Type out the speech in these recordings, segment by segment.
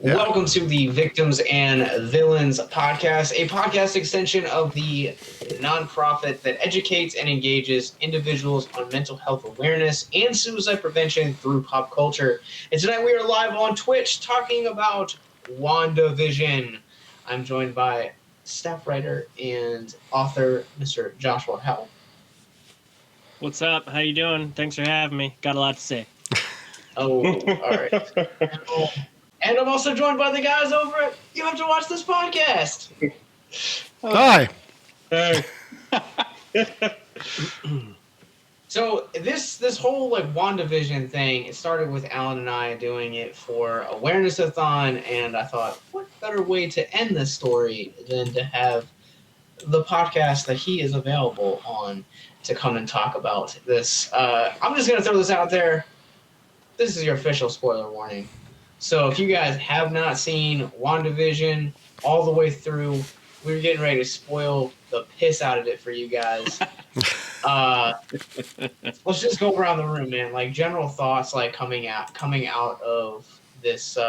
Yeah. Welcome to the Victims and Villains podcast, a podcast extension of the nonprofit that educates and engages individuals on mental health awareness and suicide prevention through pop culture. And tonight we are live on Twitch talking about WandaVision. I'm joined by staff writer and author, Mr. Joshua Howell. What's up? How you doing? Thanks for having me. Got a lot to say. Oh, all right. And I'm also joined by the guys over at You Have to Watch This Podcast. Hi. Hey. So this whole like WandaVision thing, it started with Alan and I doing it for Awareness-a-thon, and I thought, what better way to end this story than to have the podcast that he is available on to come and talk about this. I'm just going to throw this out there. This is your official spoiler warning. So if you guys have not seen WandaVision all the way through, we're getting ready to spoil the piss out of it for you guys. Let's just go around the room, man. Like general thoughts, like coming out of this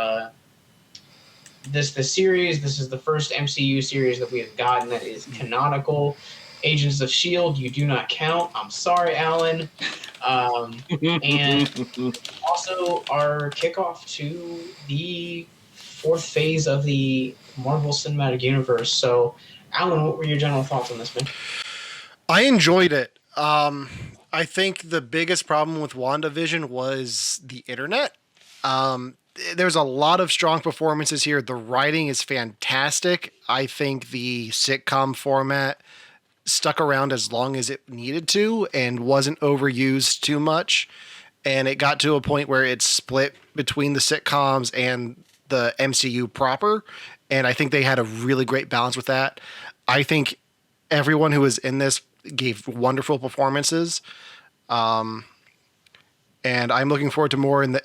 this series. This is the first MCU series that we have gotten that is canonical. Agents of S.H.I.E.L.D., you do not count. I'm sorry, Alan. And also our kickoff to the fourth phase of the Marvel Cinematic Universe. So, Alan, what were your general thoughts on this, man? I enjoyed it. I think the biggest problem with WandaVision was the internet. There's a lot of strong performances here. The writing is fantastic. I think the sitcom format stuck around as long as it needed to and wasn't overused too much. And it got to a point where it's split between the sitcoms and the MCU proper. And I think they had a really great balance with that. I think everyone who was in this gave wonderful performances. And I'm looking forward to more in the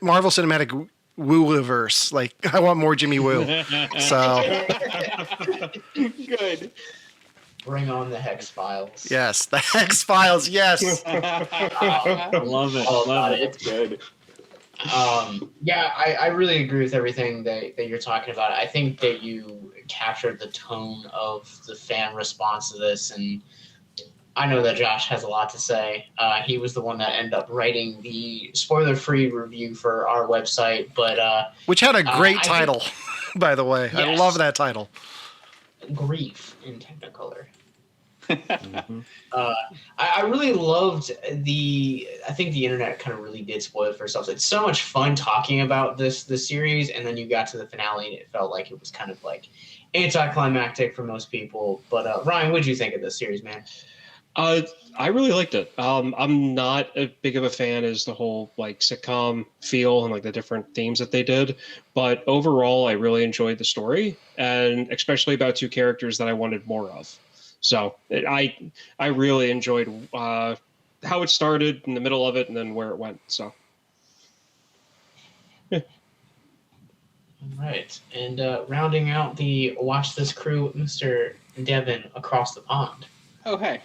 Marvel Cinematic Woo-verse. Like, I want more Jimmy Woo. So Good. Bring on the Hex Files. yes, the Hex Files. Yes. Love it. All about Love it. It's good. Yeah, I really agree with everything that you're talking about. I think that you captured the tone of the fan response to this, and I know that Josh has a lot to say. He was the one that ended up writing the spoiler-free review for our website, but Which had a great title, by the way. I Yes. love that title. Grief in Technicolor. I really loved I think the internet kind of really did spoil it for itself. It's so much fun talking about the series, and then you got to the finale and it felt like it was kind of like anticlimactic for most people. But Ryan, what did you think of this series, man? I really liked it. I'm not as big of a fan as the whole like sitcom feel and like the different themes that they did, but overall I really enjoyed the story, and especially about two characters that I wanted more of. So I really enjoyed how it started, in the middle of it, and then where it went. So. All right, and rounding out the Watch This crew, Mr. Devin across the pond. Oh, hey.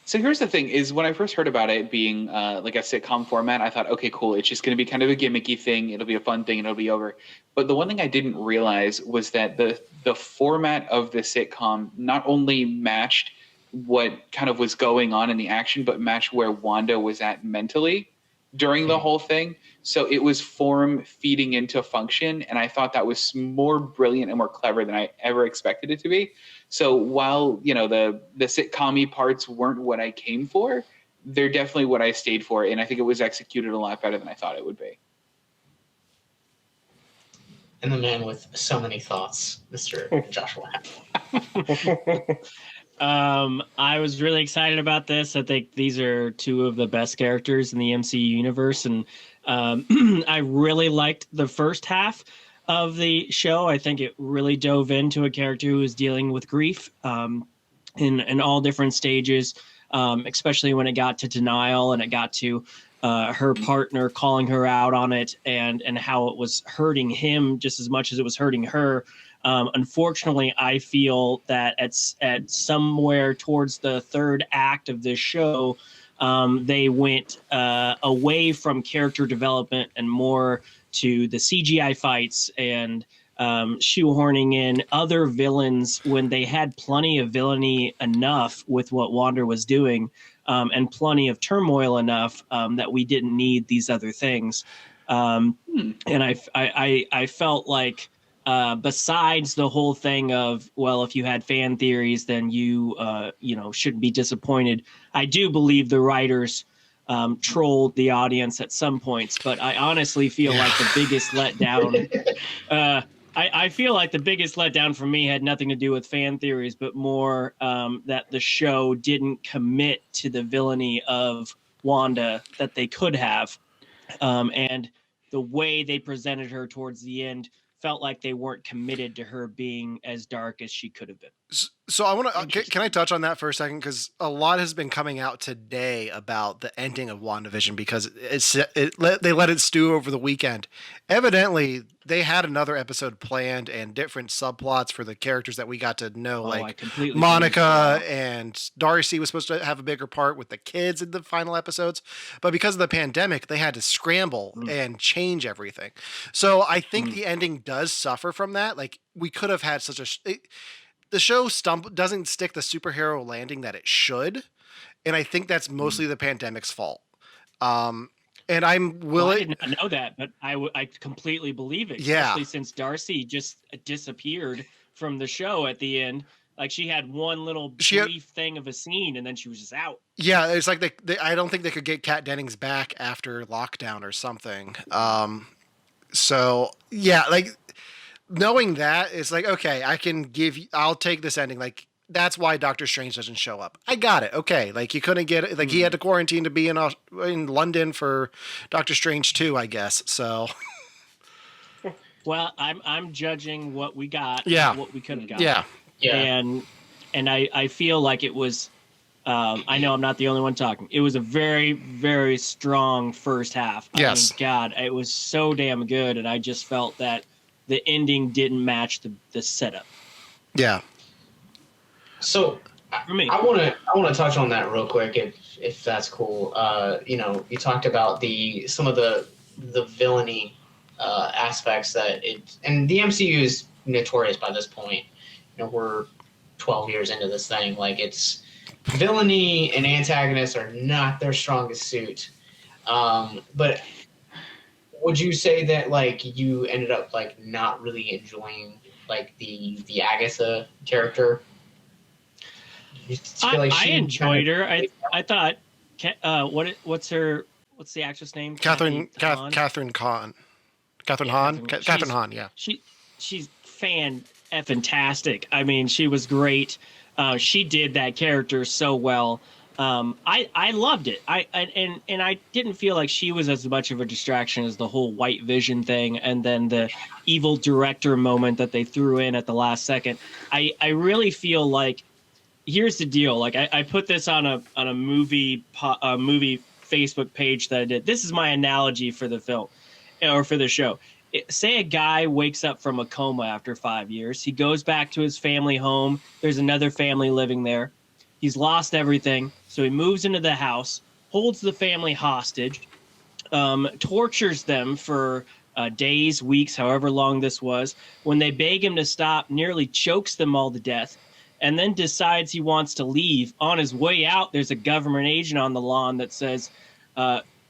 So here's the thing is when I first heard about it being like a sitcom format, I thought, okay, cool. It's just going to be kind of a gimmicky thing. It'll be a fun thing and it'll be over. But the one thing I didn't realize was that the format of the sitcom not only matched what kind of was going on in the action, but matched where Wanda was at mentally during the whole thing. So it was form feeding into function. And I thought that was more brilliant and more clever than I ever expected it to be. So while, you know, the sitcom-y parts weren't what I came for, they're definitely what I stayed for. And I think it was executed a lot better than I thought it would be. And the man with so many thoughts, Mr. Joshua. I was really excited about this. I think these are two of the best characters in the MCU universe, and I really liked the first half of the show. I think it really dove into a character who was dealing with grief in all different stages, especially when it got to denial and it got to her partner calling her out on it, and how it was hurting him just as much as it was hurting her. Unfortunately, I feel that at somewhere towards the third act of this show, They went away from character development and more to the CGI fights and shoehorning in other villains when they had plenty of villainy enough with what Wanda was doing, and plenty of turmoil enough that we didn't need these other things. And I felt like besides the whole thing of, well, if you had fan theories, then you shouldn't be disappointed. I do believe the writers trolled the audience at some points, but I honestly feel like the biggest letdown. I feel like the biggest letdown for me had nothing to do with fan theories, but more that the show didn't commit to the villainy of Wanda that they could have, and the way they presented her towards the end felt like they weren't committed to her being as dark as she could have been. So I want to, can I touch on that for a second? Because a lot has been coming out today about the ending of WandaVision because they let it stew over the weekend. Evidently, they had another episode planned and different subplots for the characters that we got to know, like Monica and Darcy was supposed to have a bigger part with the kids in the final episodes. But because of the pandemic, they had to scramble and change everything. So I think the ending does suffer from that. Like, we could have had such a... the show doesn't stick the superhero landing that it should, and I think that's mostly the pandemic's fault. And I'm willing. I did not know that, but I completely believe it. Especially since Darcy just disappeared from the show at the end. Like, she had one little brief thing of a scene, and then she was just out. Yeah, it's like I don't think they could get Kat Dennings back after lockdown or something. So yeah, like. Knowing that, it's like, okay, I'll take this ending. Like, that's why Doctor Strange doesn't show up. I got it. Okay. Like, you couldn't get it. Like, he had to quarantine to be in London for Doctor Strange 2, I guess. So. Well, I'm judging what we got. Yeah. What we could have got. Yeah. Yeah. And I feel like it was, I know I'm not the only one talking. It was a very, very strong first half. Yes. I mean, God, it was so damn good. And I just felt that the ending didn't match the setup. Yeah. So for me, I want to touch on that real quick, if that's cool. You talked about some of the villainy aspects and the MCU is notorious by this point. We're 12 years into this thing. Like, it's villainy and antagonists are not their strongest suit. But would you say that, like, you ended up, like, not really enjoying, like, the Agatha character? I enjoyed her. I thought, what's the actress name? Catherine Hahn. Catherine Hahn. Yeah. She's fantastic. I mean, she was great. She did that character so well. I loved it. I didn't feel like she was as much of a distraction as the whole White Vision thing, and then the evil director moment that they threw in at the last second. I really feel like, here's the deal. Like, I put this on a movie Facebook page that I did. This is my analogy for the film or for the show. Say a guy wakes up from a coma after 5 years. He goes back to his family home. There's another family living there. He's lost everything. So he moves into the house, holds the family hostage, tortures them for days, weeks, however long this was. When they beg him to stop, nearly chokes them all to death, and then decides he wants to leave. On his way out, there's a government agent on the lawn that says,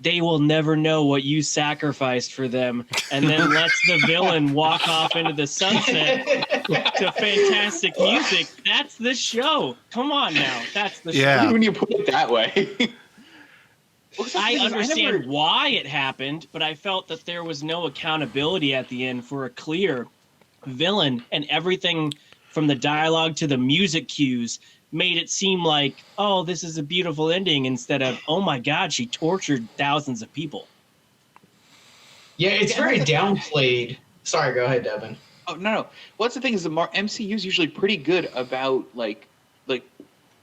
they will never know what you sacrificed for them, and then lets the villain walk off into the sunset to fantastic music. That's the show. Come on now. That's the show. When you put it that way. I understand why it happened, but I felt that there was no accountability at the end for a clear villain, and everything from the dialogue to the music cues made it seem like, oh, this is a beautiful ending, instead of, oh my God, she tortured thousands of people. Yeah, it's very downplayed. Sorry, go ahead, Devin. Oh, no. Well, that's the thing, is the MCU is usually pretty good about like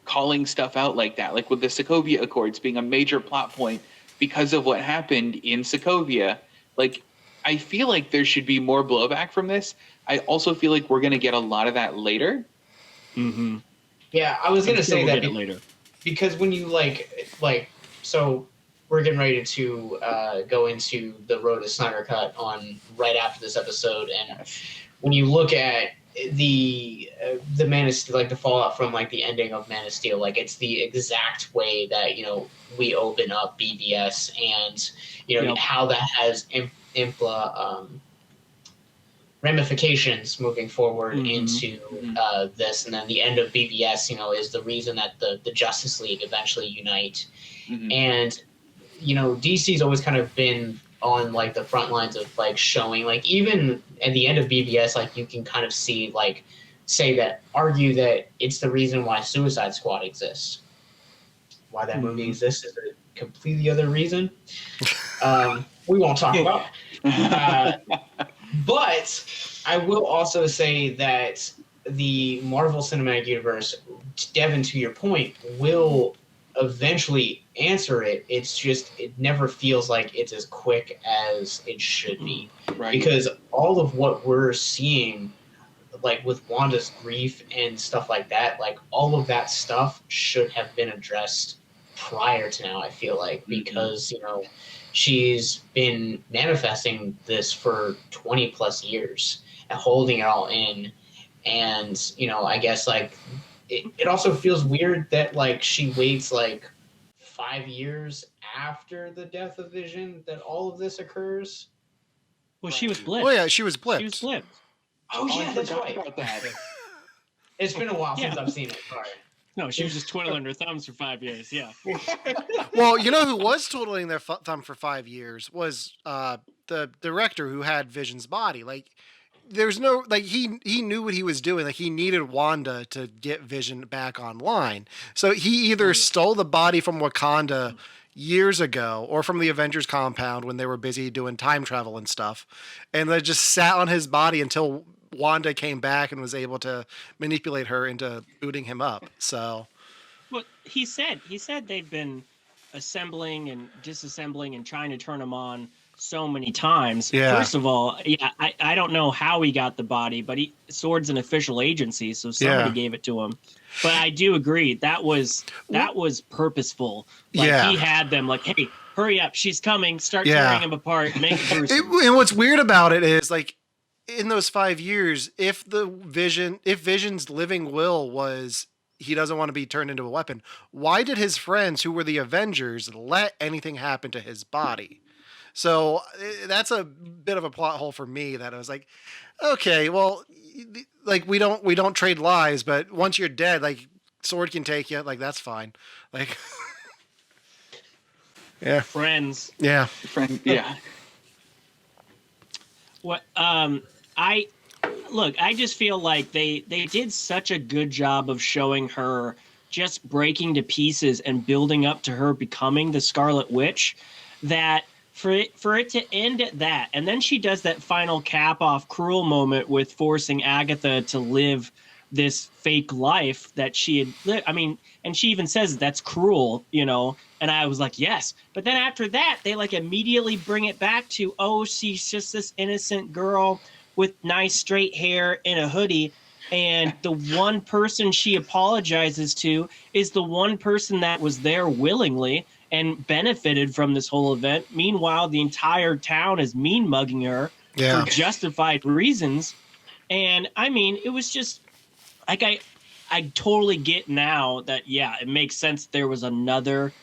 calling stuff out like that, like with the Sokovia Accords being a major plot point because of what happened in Sokovia. Like, I feel like there should be more blowback from this. I also feel like we're going to get a lot of that later. Mm-hmm. Yeah, I was going to say that later, because when you like So we're getting ready to go into the Road to Snyder Cut on right after this episode, and when you look at the Man of Steel, like the fallout from like the ending of Man of Steel, like it's the exact way that we open up BVS, and how that has ramifications moving forward into this, and then the end of BVS, is the reason that the Justice League eventually unite, and DC's always kind of been on like the front lines of like showing, like even at the end of BVS, like you can kind of see like argue that it's the reason why Suicide Squad exists. Why that movie exists is a completely other reason. We won't talk about. But I will also say that the Marvel Cinematic Universe, Devin, to your point, will eventually answer it. It's just it never feels like it's as quick as it should be, right? Because all of what we're seeing, like with Wanda's grief and stuff like that, like all of that stuff should have been addressed prior to now. I feel like because she's been manifesting this for 20 plus years and holding it all in, and I guess like it also feels weird that like she waits like 5 years after the death of Vision that all of this occurs. Well, she was blipped. Oh yeah, she was blipped. She was blipped. Oh yeah, that's forgot right. about that. It's been a while since I've seen it. Sorry. No, she was just twiddling her thumbs for 5 years. Yeah. Well, who was twiddling their thumb for 5 years was the director who had Vision's body. Like, there's no like he knew what he was doing. Like, he needed Wanda to get Vision back online. So he either stole the body from Wakanda years ago or from the Avengers compound when they were busy doing time travel and stuff, and they just sat on his body until Wanda came back and was able to manipulate her into booting him up. So, well, he said they've been assembling and disassembling and trying to turn him on so many times. Yeah. First of all, I don't know how he got the body, but Sword's an official agency, so somebody gave it to him. But I do agree that was purposeful. Like, he had them like, hey, hurry up, she's coming. Start tearing him apart. Make it gruesome. And what's weird about it is like, in those 5 years, if Vision's living will was he doesn't want to be turned into a weapon, why did his friends who were the Avengers let anything happen to his body? So that's a bit of a plot hole for me, that I was like, okay, well, like we don't trade lives, but once you're dead, like Sword can take you, like that's fine. Like, yeah, friends. Yeah. Yeah. What I just feel like they did such a good job of showing her just breaking to pieces and building up to her becoming the Scarlet Witch, that for it to end at that, and then she does that final cap off cruel moment with forcing Agatha to live this fake life that she had lived. I mean, and she even says that's cruel, and I was like, yes. But then after that, they like immediately bring it back to, oh, she's just this innocent girl with nice straight hair in a hoodie. And the one person she apologizes to is the one person that was there willingly and benefited from this whole event. Meanwhile, the entire town is mean mugging her for justified reasons. And I mean, it was just like, I totally get now that, it makes sense there was another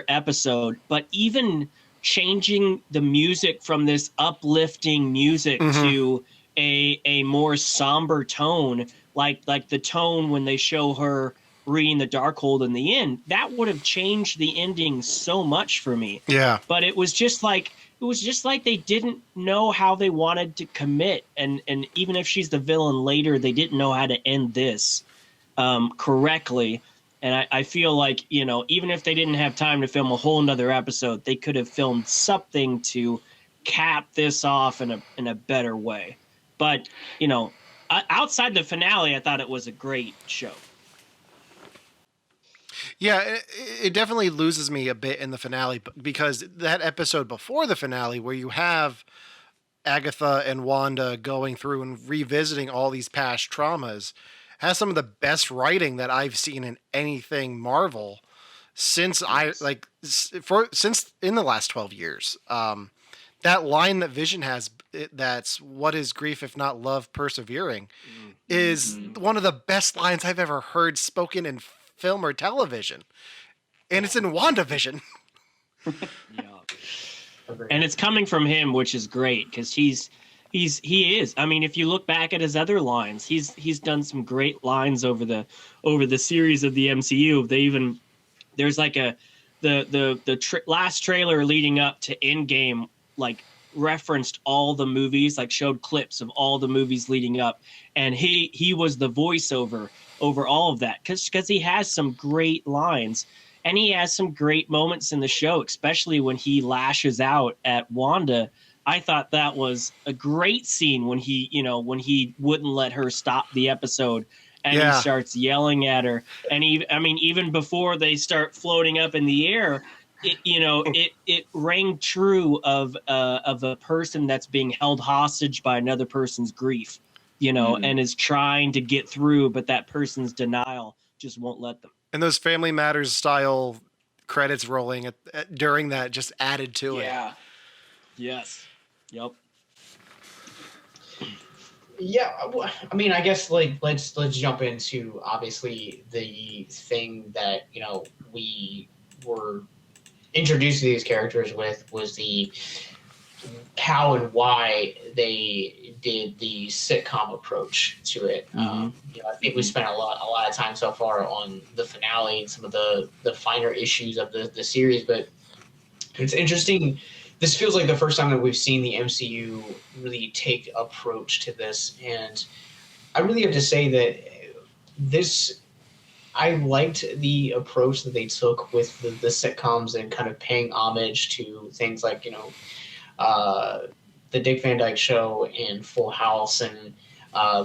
episode, but even changing the music from this uplifting music to a more somber tone, like the tone when they show her reading the Darkhold in the end, that would have changed the ending so much for me. Yeah. But it was just like they didn't know how they wanted to commit, and even if she's the villain later, they didn't know how to end this correctly. And I feel like, even if they didn't have time to film a whole nother episode, they could have filmed something to cap this off in a better way. But, outside the finale, I thought it was a great show. Yeah, it definitely loses me a bit in the finale, because that episode before the finale, where you have Agatha and Wanda going through and revisiting all these past traumas, has some of the best writing that I've seen in anything Marvel. since since in the last 12 years. That line that Vision has, that's what is grief if not love persevering, is one of the best lines I've ever heard spoken in film or television. And it's in WandaVision. Yeah. And it's coming from him, which is great because he is. I mean, if you look back at his other lines, he's done some great lines over the series of the MCU. There's like the last trailer leading up to Endgame, like referenced all the movies, like showed clips of all the movies leading up, and he was the voiceover over all of that because he has some great lines. And he has some great moments in the show, especially when he lashes out at Wanda. I thought that was a great scene when he wouldn't let her stop the episode and he starts yelling at her. And even before they start floating up in the air, it rang true of a person that's being held hostage by another person's grief, and is trying to get through, but that person's denial just won't let them. And those Family Matters style credits rolling during that just added to it. Yeah. Yes. Yep. Yeah, I mean, I guess let's jump into obviously the thing that we were introduced to these characters with was the how and why they did the sitcom approach to it. I think we spent a lot of time so far on the finale and some of the finer issues of the series, but it's interesting. This feels like the first time that we've seen the MCU really take approach to this, and I really have to say that I liked the approach that they took with the sitcoms and kind of paying homage to things like the Dick Van Dyke Show and Full House and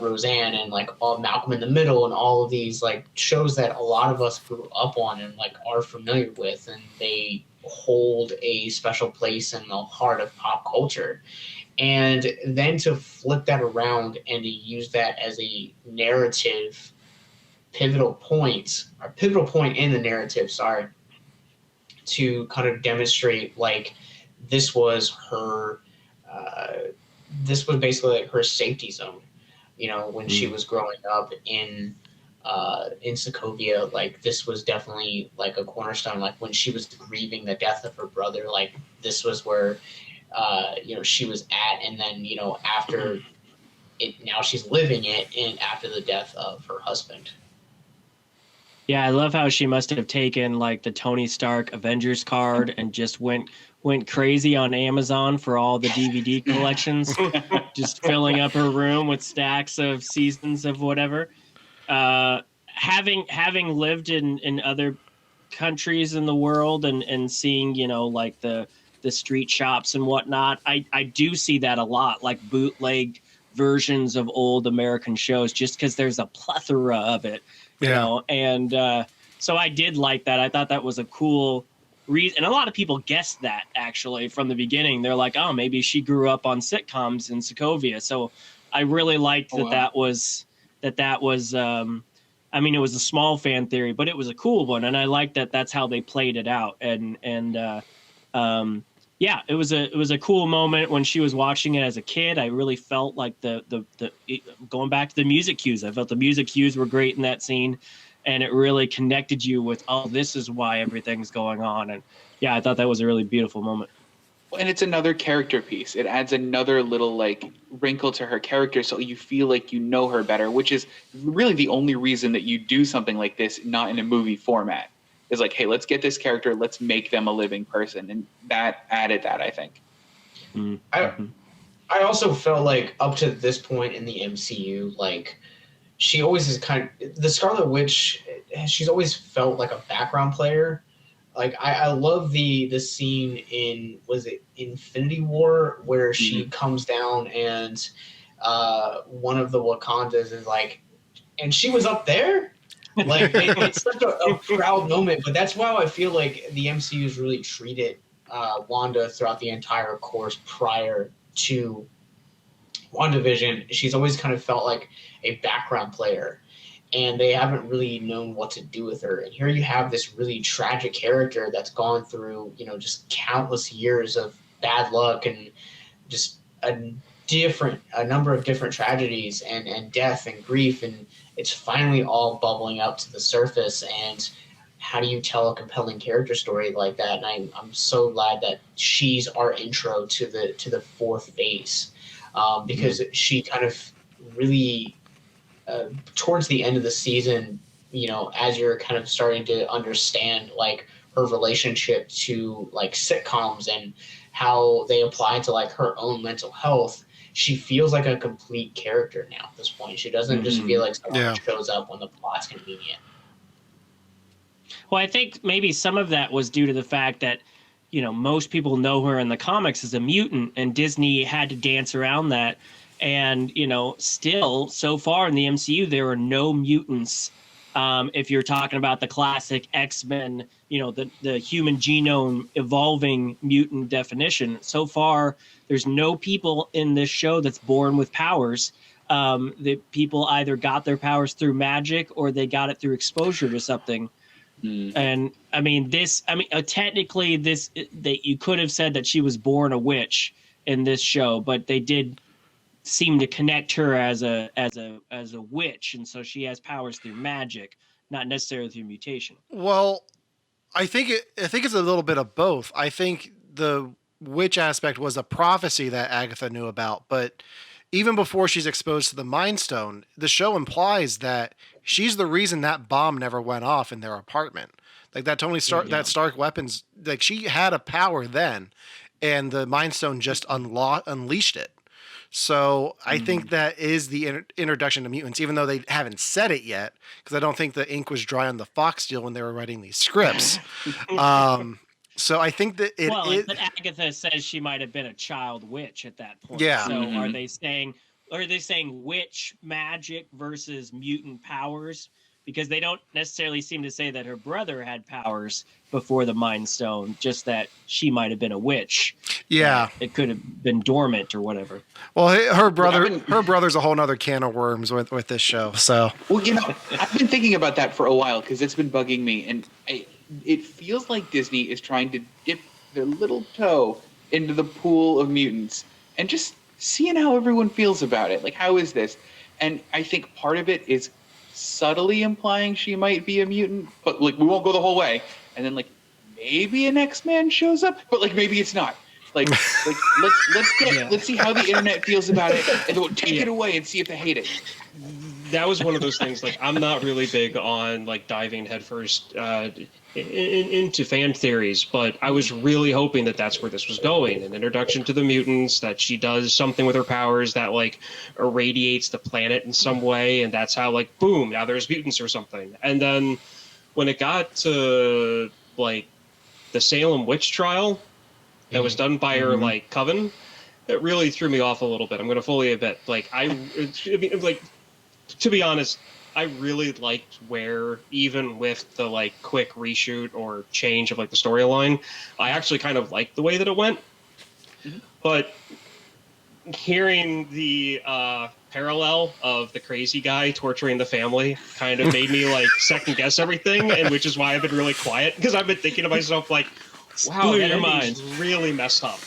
Roseanne and like all Malcolm in the Middle and all of these like shows that a lot of us grew up on and like are familiar with, and they hold a special place in the heart of pop culture. And then to flip that around and to use that as a narrative pivotal point in the narrative, to kind of demonstrate like this was her this was basically like her safety zone, when she was growing up in Sokovia. Like this was definitely like a cornerstone. Like when she was grieving the death of her brother, like this was where she was at. And then after it, now she's living it, and after the death of her husband. Yeah, I love how she must have taken like the Tony Stark Avengers card and just went crazy on Amazon for all the DVD collections, just filling up her room with stacks of seasons of whatever. Having lived in other countries in the world and seeing, like the street shops and whatnot, I do see that a lot, like bootleg versions of old American shows, just because there's a plethora of it. And so I did like that. I thought that was a cool reason. And a lot of people guessed that actually from the beginning. They're like, oh, maybe she grew up on sitcoms in Sokovia. So I really liked that was I mean, it was a small fan theory, but it was a cool one. And I liked that that's how they played it out. And yeah, it was a cool moment when she was watching it as a kid. I really felt like going back to the music cues. I felt the music cues were great in that scene, and it really connected you with, oh, this is why everything's going on. And yeah, I thought that was a really beautiful moment. And it's another character piece. It adds another little like wrinkle to her character, so you feel like you know her better, which is really the only reason that you do something like this, not in a movie format. Is like, hey, let's get this character, let's make them a living person, and that added that, I think. Mm-hmm. I also felt like up to this point in the MCU, like she always is the Scarlet Witch. She's always felt like a background player. Like I love the scene in, was it Infinity War, where she comes down and one of the Wakandas is like, and she was up there. Like it's such a proud moment, but that's why I feel like the MCU has really treated Wanda throughout the entire course prior to WandaVision. She's always kind of felt like a background player, and they haven't really known what to do with her. And here you have this really tragic character that's gone through, just countless years of bad luck and just a number of different tragedies and death and grief, and it's finally all bubbling up to the surface. And how do you tell a compelling character story like that? And I'm so glad that she's our intro to the fourth phase, because she kind of really towards the end of the season, as you're kind of starting to understand like her relationship to like sitcoms and how they apply to like her own mental health, she feels like a complete character now at this point. She doesn't just feel like someone who shows up when the plot's convenient. Well, I think maybe some of that was due to the fact that, most people know her in the comics as a mutant, and Disney had to dance around that. And, still, so far in the MCU, there are no mutants. If you're talking about the classic X-Men, the human genome evolving mutant definition, so far, there's no people in this show that's born with powers. The people either got their powers through magic or they got it through exposure to something. And technically you could have said that she was born a witch in this show, but they did seem to connect her as a witch, and so she has powers through magic, not necessarily through mutation. Well, I think it's a little bit of both. I think the witch aspect was a prophecy that Agatha knew about, but even before she's exposed to the Mind Stone, the show implies that she's the reason that bomb never went off in their apartment. Like that Tony Stark, that Stark weapons, like she had a power then, and the Mind Stone just unleashed it. So I think that is the introduction to mutants, even though they haven't said it yet, because I don't think the ink was dry on the Fox deal when they were writing these scripts. So I think that but Agatha says she might have been a child witch at that point. Yeah. So are they saying witch magic versus mutant powers? Because they don't necessarily seem to say that her brother had powers before the Mind Stone, just that she might have been a witch. Yeah. It could have been dormant or whatever. Well, her brother's a whole nother can of worms with this show. So, well, I've been thinking about that for a while because it's been bugging me, and it feels like Disney is trying to dip their little toe into the pool of mutants and just seeing how everyone feels about it. Like, how is this? And I think part of it is subtly implying she might be a mutant, but like we won't go the whole way. And then like maybe an X-Man shows up, but like maybe it's not. Like let's see how the internet feels about it, and then we'll take it away and see if they hate it. That was one of those things. Like I'm not really big on like diving headfirst into fan theories, but I was really hoping that that's where this was going. An introduction to the mutants, that she does something with her powers that like irradiates the planet in some way, and that's how like boom, now there's mutants or something. And then when it got to like the Salem witch trial that was done by her like coven, it really threw me off a little bit. I'm going to fully admit, like to be honest, I really liked where, even with the like quick reshoot or change of like the storyline, I actually kind of liked the way that it went. But hearing the parallel of the crazy guy torturing the family kind of made me like second guess everything, and which is why I've been really quiet, because I've been thinking to myself like, wow, that ending's really messed up.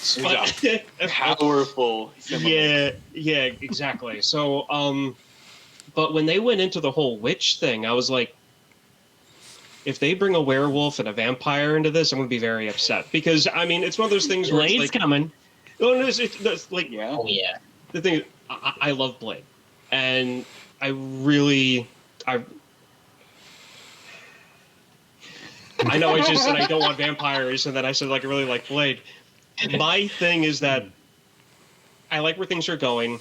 Powerful. Yeah, exactly. So, but when they went into the whole witch thing, I was like, if they bring a werewolf and a vampire into this, I'm going to be very upset. Because, I mean, it's one of those things where Blade's it's like... coming. Oh, no, it's like... Yeah. Oh, yeah. The thing is, I love Blade. And I really... I know I just said I don't want vampires, and then I said, like, I really like Blade. My thing is that I like where things are going.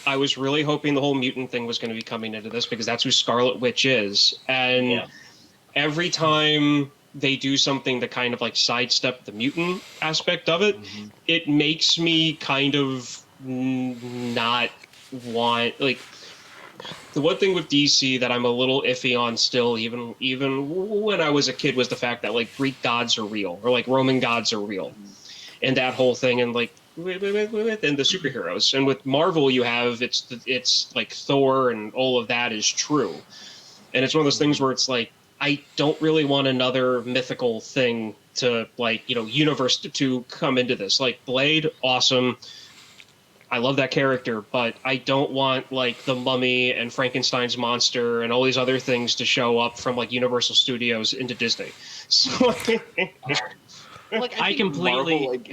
I was really hoping the whole mutant thing was going to be coming into this, because that's who Scarlet Witch is. And every time they do something to kind of like sidestep the mutant aspect of it, it makes me kind of not want, like, the one thing with DC that I'm a little iffy on still, even when I was a kid, was the fact that like Greek gods are real, or like Roman gods are real, and that whole thing, and like and the superheroes. And with Marvel, you have it's like Thor and all of that is true. And it's one of those things where it's like, I don't really want another mythical thing to, like, universe to come into this. Like, Blade, awesome. I love that character, but I don't want, like, the Mummy and Frankenstein's monster and all these other things to show up from, like, Universal Studios into Disney. So, Like, I think completely- Marvel,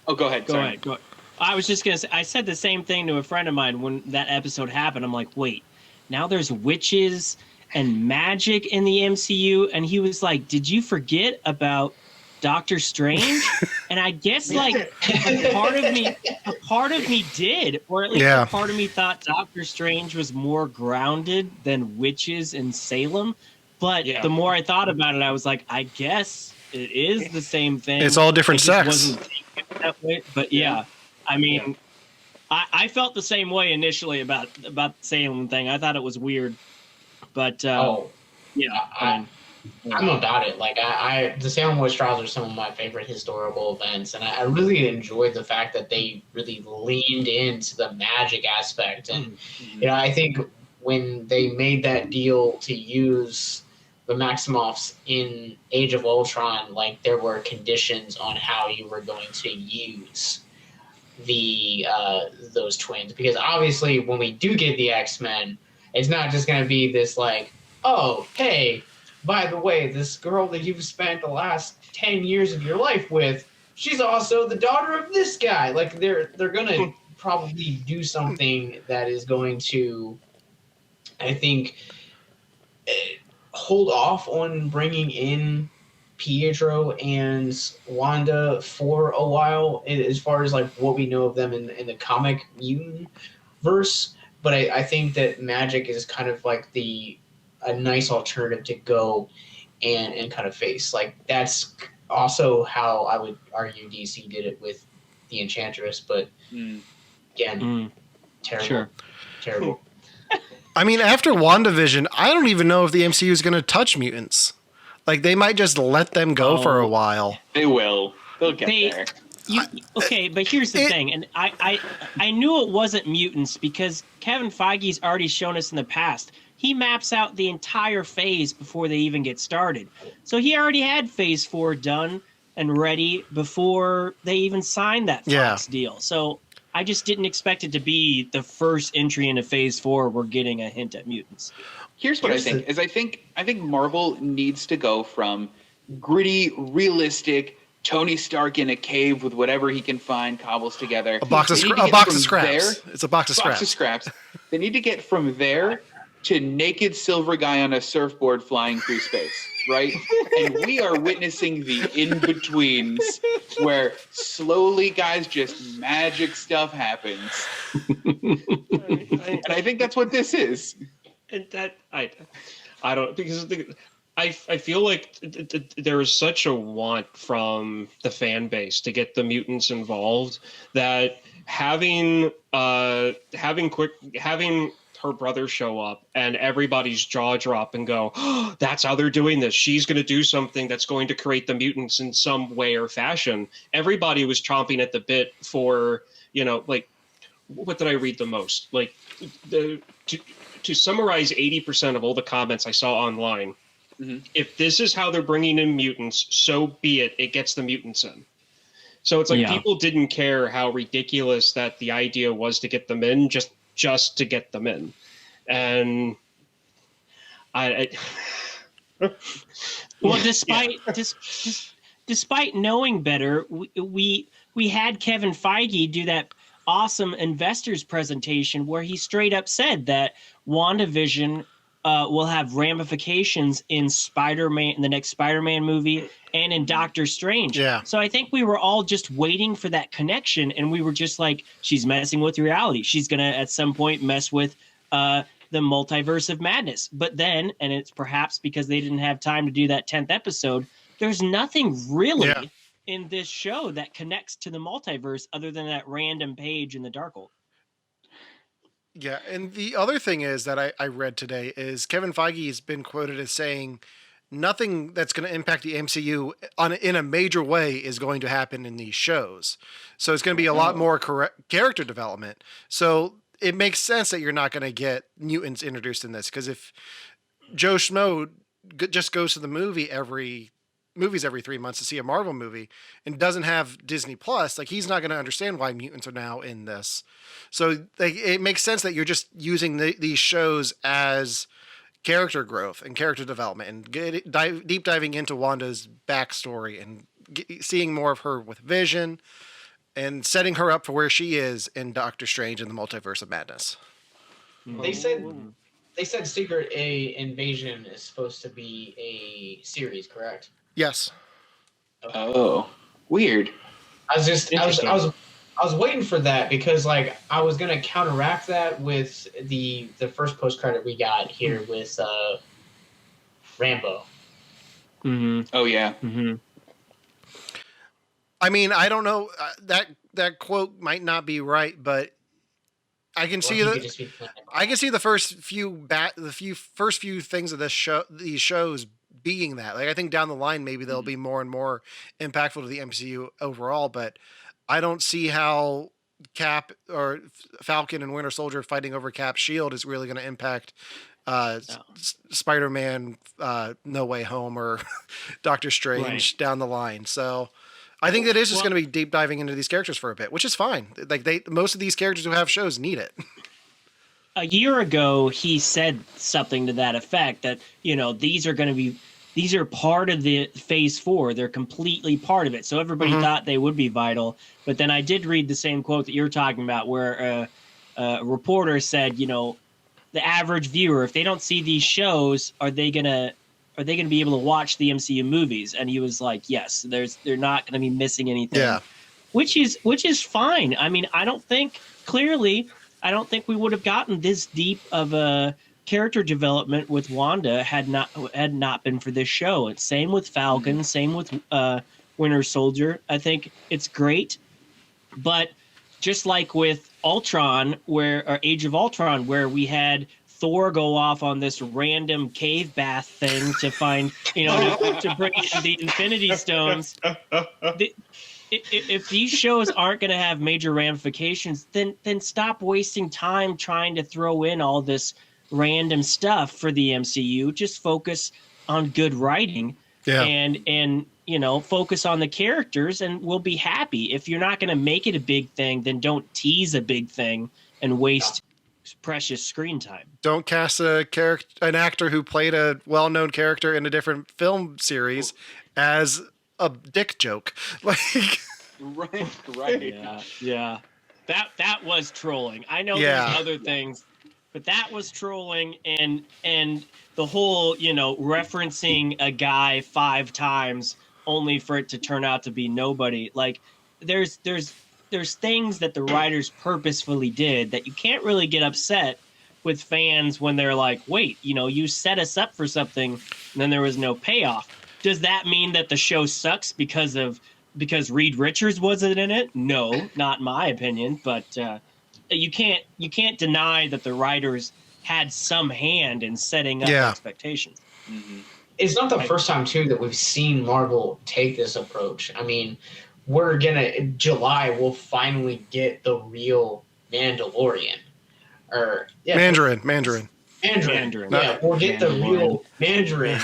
oh, go ahead. Go sorry. ahead. Go ahead. I was just gonna say, I said the same thing to a friend of mine when that episode happened. I'm like, wait, now there's witches and magic in the MCU, and he was like, did you forget about Doctor Strange? And I guess like a part of me did, or at least a part of me thought Doctor Strange was more grounded than witches in Salem. But the more I thought about it, I was like, I guess it is the same thing. It's all different sex. Wasn't taken that way. But I mean, I felt the same way initially about the Salem thing. I thought it was weird, but I'm about it. Like the Salem witch trials are some of my favorite historical events, and I really enjoyed the fact that they really leaned into the magic aspect. And I think when they made that deal to use the Maximoffs in Age of Ultron, like there were conditions on how you were going to use those twins, because obviously when we do get the X-Men, it's not just going to be this like, oh, hey, by the way, this girl that you've spent the last 10 years of your life with, she's also the daughter of this guy. Like they're going to probably do something that is going to, I think, hold off on bringing in Pietro and Wanda for a while, as far as like what we know of them in the comic mutant verse. But I think that magic is kind of like a nice alternative to go and kind of face. Like that's also how I would argue DC did it with the Enchantress, but again, terrible. I mean, after WandaVision, I don't even know if the MCU is going to touch mutants. Like, they might just let them go for a while. They will. They'll get there. Okay, but here's the thing, and I knew it wasn't mutants because Kevin Feige's already shown us in the past. He maps out the entire phase before they even get started. So he already had Phase 4 done and ready before they even signed that Fox deal. So I just didn't expect it to be the first entry into Phase 4. We're getting a hint at mutants. Here's what I think. I think Marvel needs to go from gritty, realistic, Tony Stark in a cave with whatever he can find, cobbles together. A box of scraps. It's a box of scraps. They need to get from there to naked silver guy on a surfboard flying through space, right? And we are witnessing the in-betweens where slowly, guys, just magic stuff happens. And I think that's what this is. And that I don't, because I feel like there is such a want from the fan base to get the mutants involved that having her brother show up and everybody's jaw drop and go, oh, that's how they're doing this. She's going to do something that's going to create the mutants in some way or fashion. Everybody was chomping at the bit for, like, what did I read the most? Like, to summarize 80% of all the comments I saw online, if this is how they're bringing in mutants, so be it. It gets the mutants in. So it's like people didn't care how ridiculous that the idea was to get them in, just to get them in. And well, despite knowing better, we had Kevin Feige do that awesome investors presentation where he straight up said that WandaVision will have ramifications in Spider-Man, in the next Spider-Man movie, and in Doctor Strange. Yeah. So I think we were all just waiting for that connection, and we were just like, she's messing with reality. She's going to, at some point, mess with the multiverse of madness. But then, and it's perhaps because they didn't have time to do that 10th episode, there's nothing really in this show that connects to the multiverse other than that random page in the Darkhold. Yeah, and the other thing is that I read today is Kevin Feige has been quoted as saying nothing that's going to impact the MCU in a major way is going to happen in these shows. So it's going to be a lot more character development. So it makes sense that you're not going to get mutants introduced in this, because if Joe Schmo just goes to the movies every 3 months to see a Marvel movie and doesn't have Disney Plus, like he's not going to understand why mutants are now in this. So like, it makes sense that you're just using these shows as character growth and character development and deep diving into Wanda's backstory and seeing more of her with Vision and setting her up for where she is in Doctor Strange and the Multiverse of Madness. They said Secret Invasion is supposed to be a series, correct? Yes. Oh, weird. I was waiting for that because like I was gonna counteract that with the first post credit we got here with Rambo. Mm-hmm. Oh yeah. Mm-hmm. I mean, I don't know, that quote might not be right, but I can see the first few things of these shows being that. Like I think down the line maybe they'll be more and more impactful to the MCU overall, but I don't see how Cap or Falcon and Winter Soldier fighting over Cap's shield is really going to impact Spider-Man No Way Home or Doctor Strange down the line. So I think that is just going to be deep diving into these characters for a bit, which is fine. Like most of these characters who have shows need it. A year ago, he said something to that effect that, these are part of the phase 4. They're completely part of it. So everybody thought they would be vital. But then I did read the same quote that you're talking about where a reporter said, the average viewer, if they don't see these shows, are they going to be able to watch the MCU movies? And he was like, yes, they're not going to be missing anything. Yeah. Which is fine. I mean, I don't think we would have gotten this deep of a character development with Wanda had not been for this show. It's same with Falcon, same with Winter Soldier. I think it's great, but just like with Ultron, or Age of Ultron, where we had Thor go off on this random cave bath thing to find, to bring in the Infinity Stones. If these shows aren't going to have major ramifications, then stop wasting time trying to throw in all this random stuff for the MCU. Just focus on good writing and focus on the characters, and we'll be happy. If you're not going to make it a big thing, then don't tease a big thing and waste precious screen time. Don't cast an actor who played a well-known character in a different film series as a dick joke. Like right. Yeah. That was trolling. I know there's other things, but that was trolling, and the whole, referencing a guy 5 times only for it to turn out to be nobody. Like there's things that the writers purposefully did that you can't really get upset with fans when they're like, wait, you set us up for something and then there was no payoff. Does that mean that the show sucks because Reed Richards wasn't in it? No, not in my opinion. But you can't deny that the writers had some hand in setting up expectations. Mm-hmm. It's not the first time too that we've seen Marvel take this approach. I mean, in July we'll finally get the real Mandalorian, Mandarin. Yeah, we'll get the real Mandarin.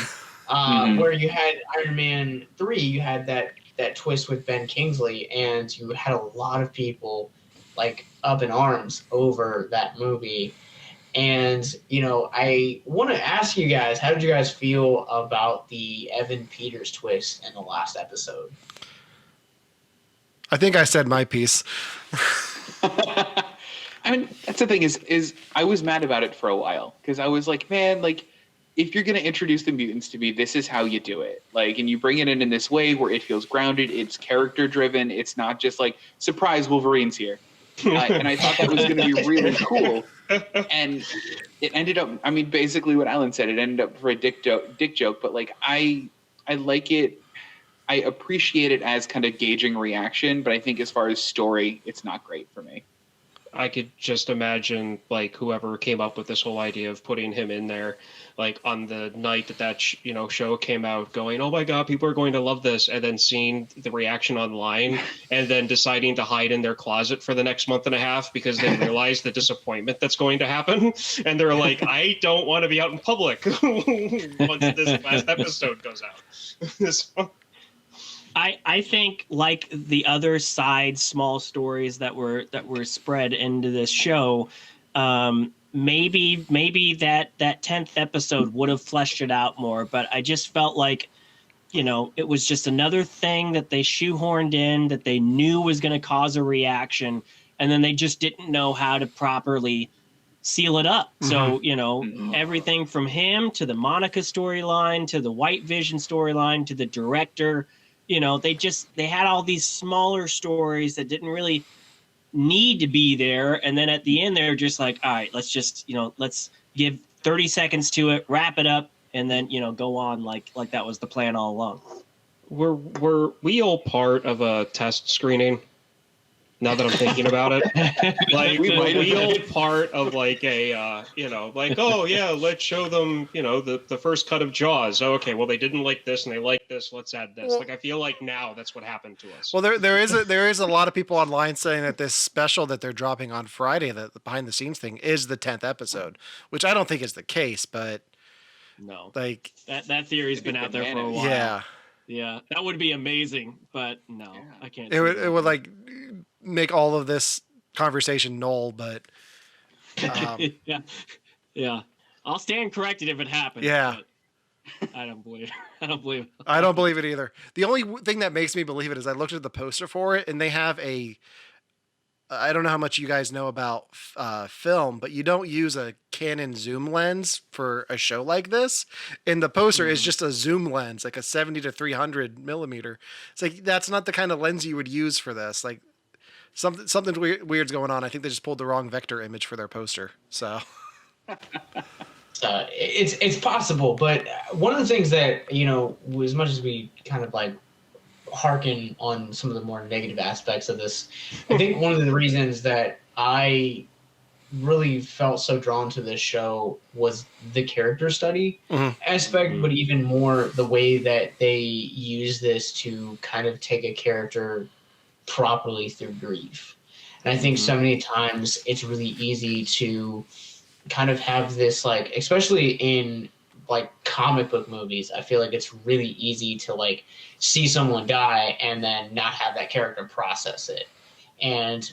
Where you had Iron Man 3, you had that twist with Ben Kingsley, and you had a lot of people like up in arms over that movie. And I want to ask you guys, how did you guys feel about the Evan Peters twist in the last episode? I think I said my piece. I mean, that's the thing is I was mad about it for a while because I was like, man, like, if you're going to introduce the mutants to me, this is how you do it. Like, and you bring it in this way where it feels grounded. It's character driven. It's not just like, surprise, Wolverine's here. And I thought that was going to be really cool. And it ended up, I mean, basically what Alan said, it ended up for a dick joke. But like, I like it. I appreciate it as kind of gauging reaction. But I think as far as story, it's not great for me. I could just imagine like whoever came up with this whole idea of putting him in there, like on the night that show came out, going, "Oh my God, people are going to love this," and then seeing the reaction online, and then deciding to hide in their closet for the next month and a half because they realize the disappointment that's going to happen, and they're like, "I don't want to be out in public once this last episode goes out." So, I think like the other side small stories that were spread into this show, maybe that 10th episode would have fleshed it out more, but I just felt like, it was just another thing that they shoehorned in that they knew was going to cause a reaction, and then they just didn't know how to properly seal it up. So, everything from him to the Monica storyline to the White Vision storyline to the director, they had all these smaller stories that didn't really need to be there. And then at the end, they're just like, all right, let's just, let's give 30 seconds to it, wrap it up, and then, go on like that was the plan all along. Were we all part of a test screening? Now that I'm thinking about it, like we all part of like a, oh yeah, let's show them, the first cut of Jaws. Oh, okay, well they didn't like this and they like this. Let's add this. Like I feel like now that's what happened to us. Well, there is a lot of people online saying that this special that they're dropping on Friday, the behind the scenes thing, is the 10th episode, which I don't think is the case, but no, like that theory's been out there for a while. Yeah, that would be amazing, but no, I can't. It would like make all of this conversation null, but yeah. I'll stand corrected if it happens. Yeah, I don't believe it. I don't believe it. I don't believe it either. The only thing that makes me believe it is I looked at the poster for it, and they have I don't know how much you guys know about film, but you don't use a Canon zoom lens for a show like this. And the poster is just a zoom lens, like a 70 to 300 millimeter. It's like, that's not the kind of lens you would use for this. Like something weird's going on. I think they just pulled the wrong vector image for their poster. So it's possible, but one of the things that, as much as we kind of like harken on some of the more negative aspects of this, I think one of the reasons that I really felt so drawn to this show was the character study aspect, but even more the way that they use this to kind of take a character properly through grief. And I think so many times it's really easy to kind of have this, like, especially in like comic book movies, I feel like it's really easy to like see someone die and then not have that character process it. And,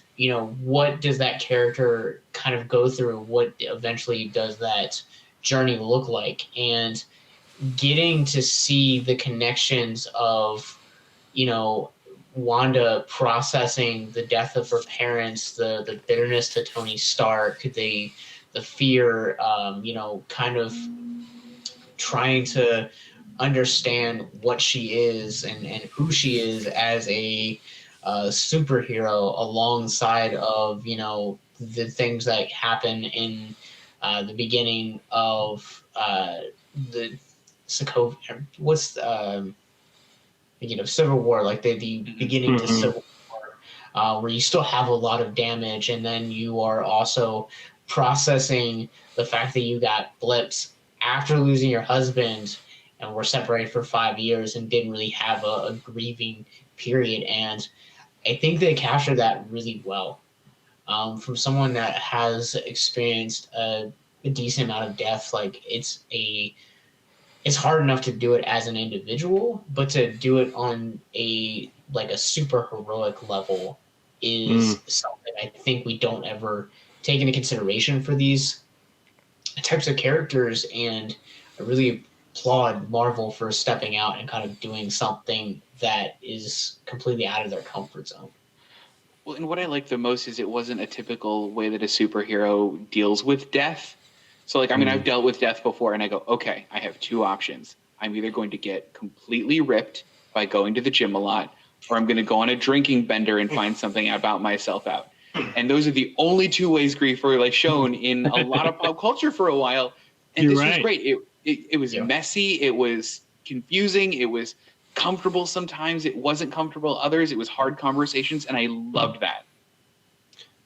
what does that character kind of go through? What eventually does that journey look like? And getting to see the connections of, Wanda processing the death of her parents, the bitterness to Tony Stark, the fear, kind of trying to understand what she is and who she is as a superhero alongside of, the things that happen in the beginning of the Sokovia. What's Civil War, like the beginning to Civil War, where you still have a lot of damage, and then you are also processing the fact that you got blips after losing your husband and were separated for 5 years and didn't really have a grieving period. And I think they captured that really well. From someone that has experienced a decent amount of death, like it's hard enough to do it as an individual, but to do it on a super heroic level is something I think we don't ever take into consideration for these types of characters. And I really applaud Marvel for stepping out and kind of doing something that is completely out of their comfort zone. Well, and what I like the most is it wasn't a typical way that a superhero deals with death. So, I've dealt with death before, and I go, okay, I have two options. I'm either going to get completely ripped by going to the gym a lot, or I'm going to go on a drinking bender and find something about myself out. And those are the only two ways grief were shown in a lot of pop culture for a while. And was great. It was messy. It was confusing. It was comfortable sometimes. It wasn't comfortable others. It was hard conversations, and I loved that.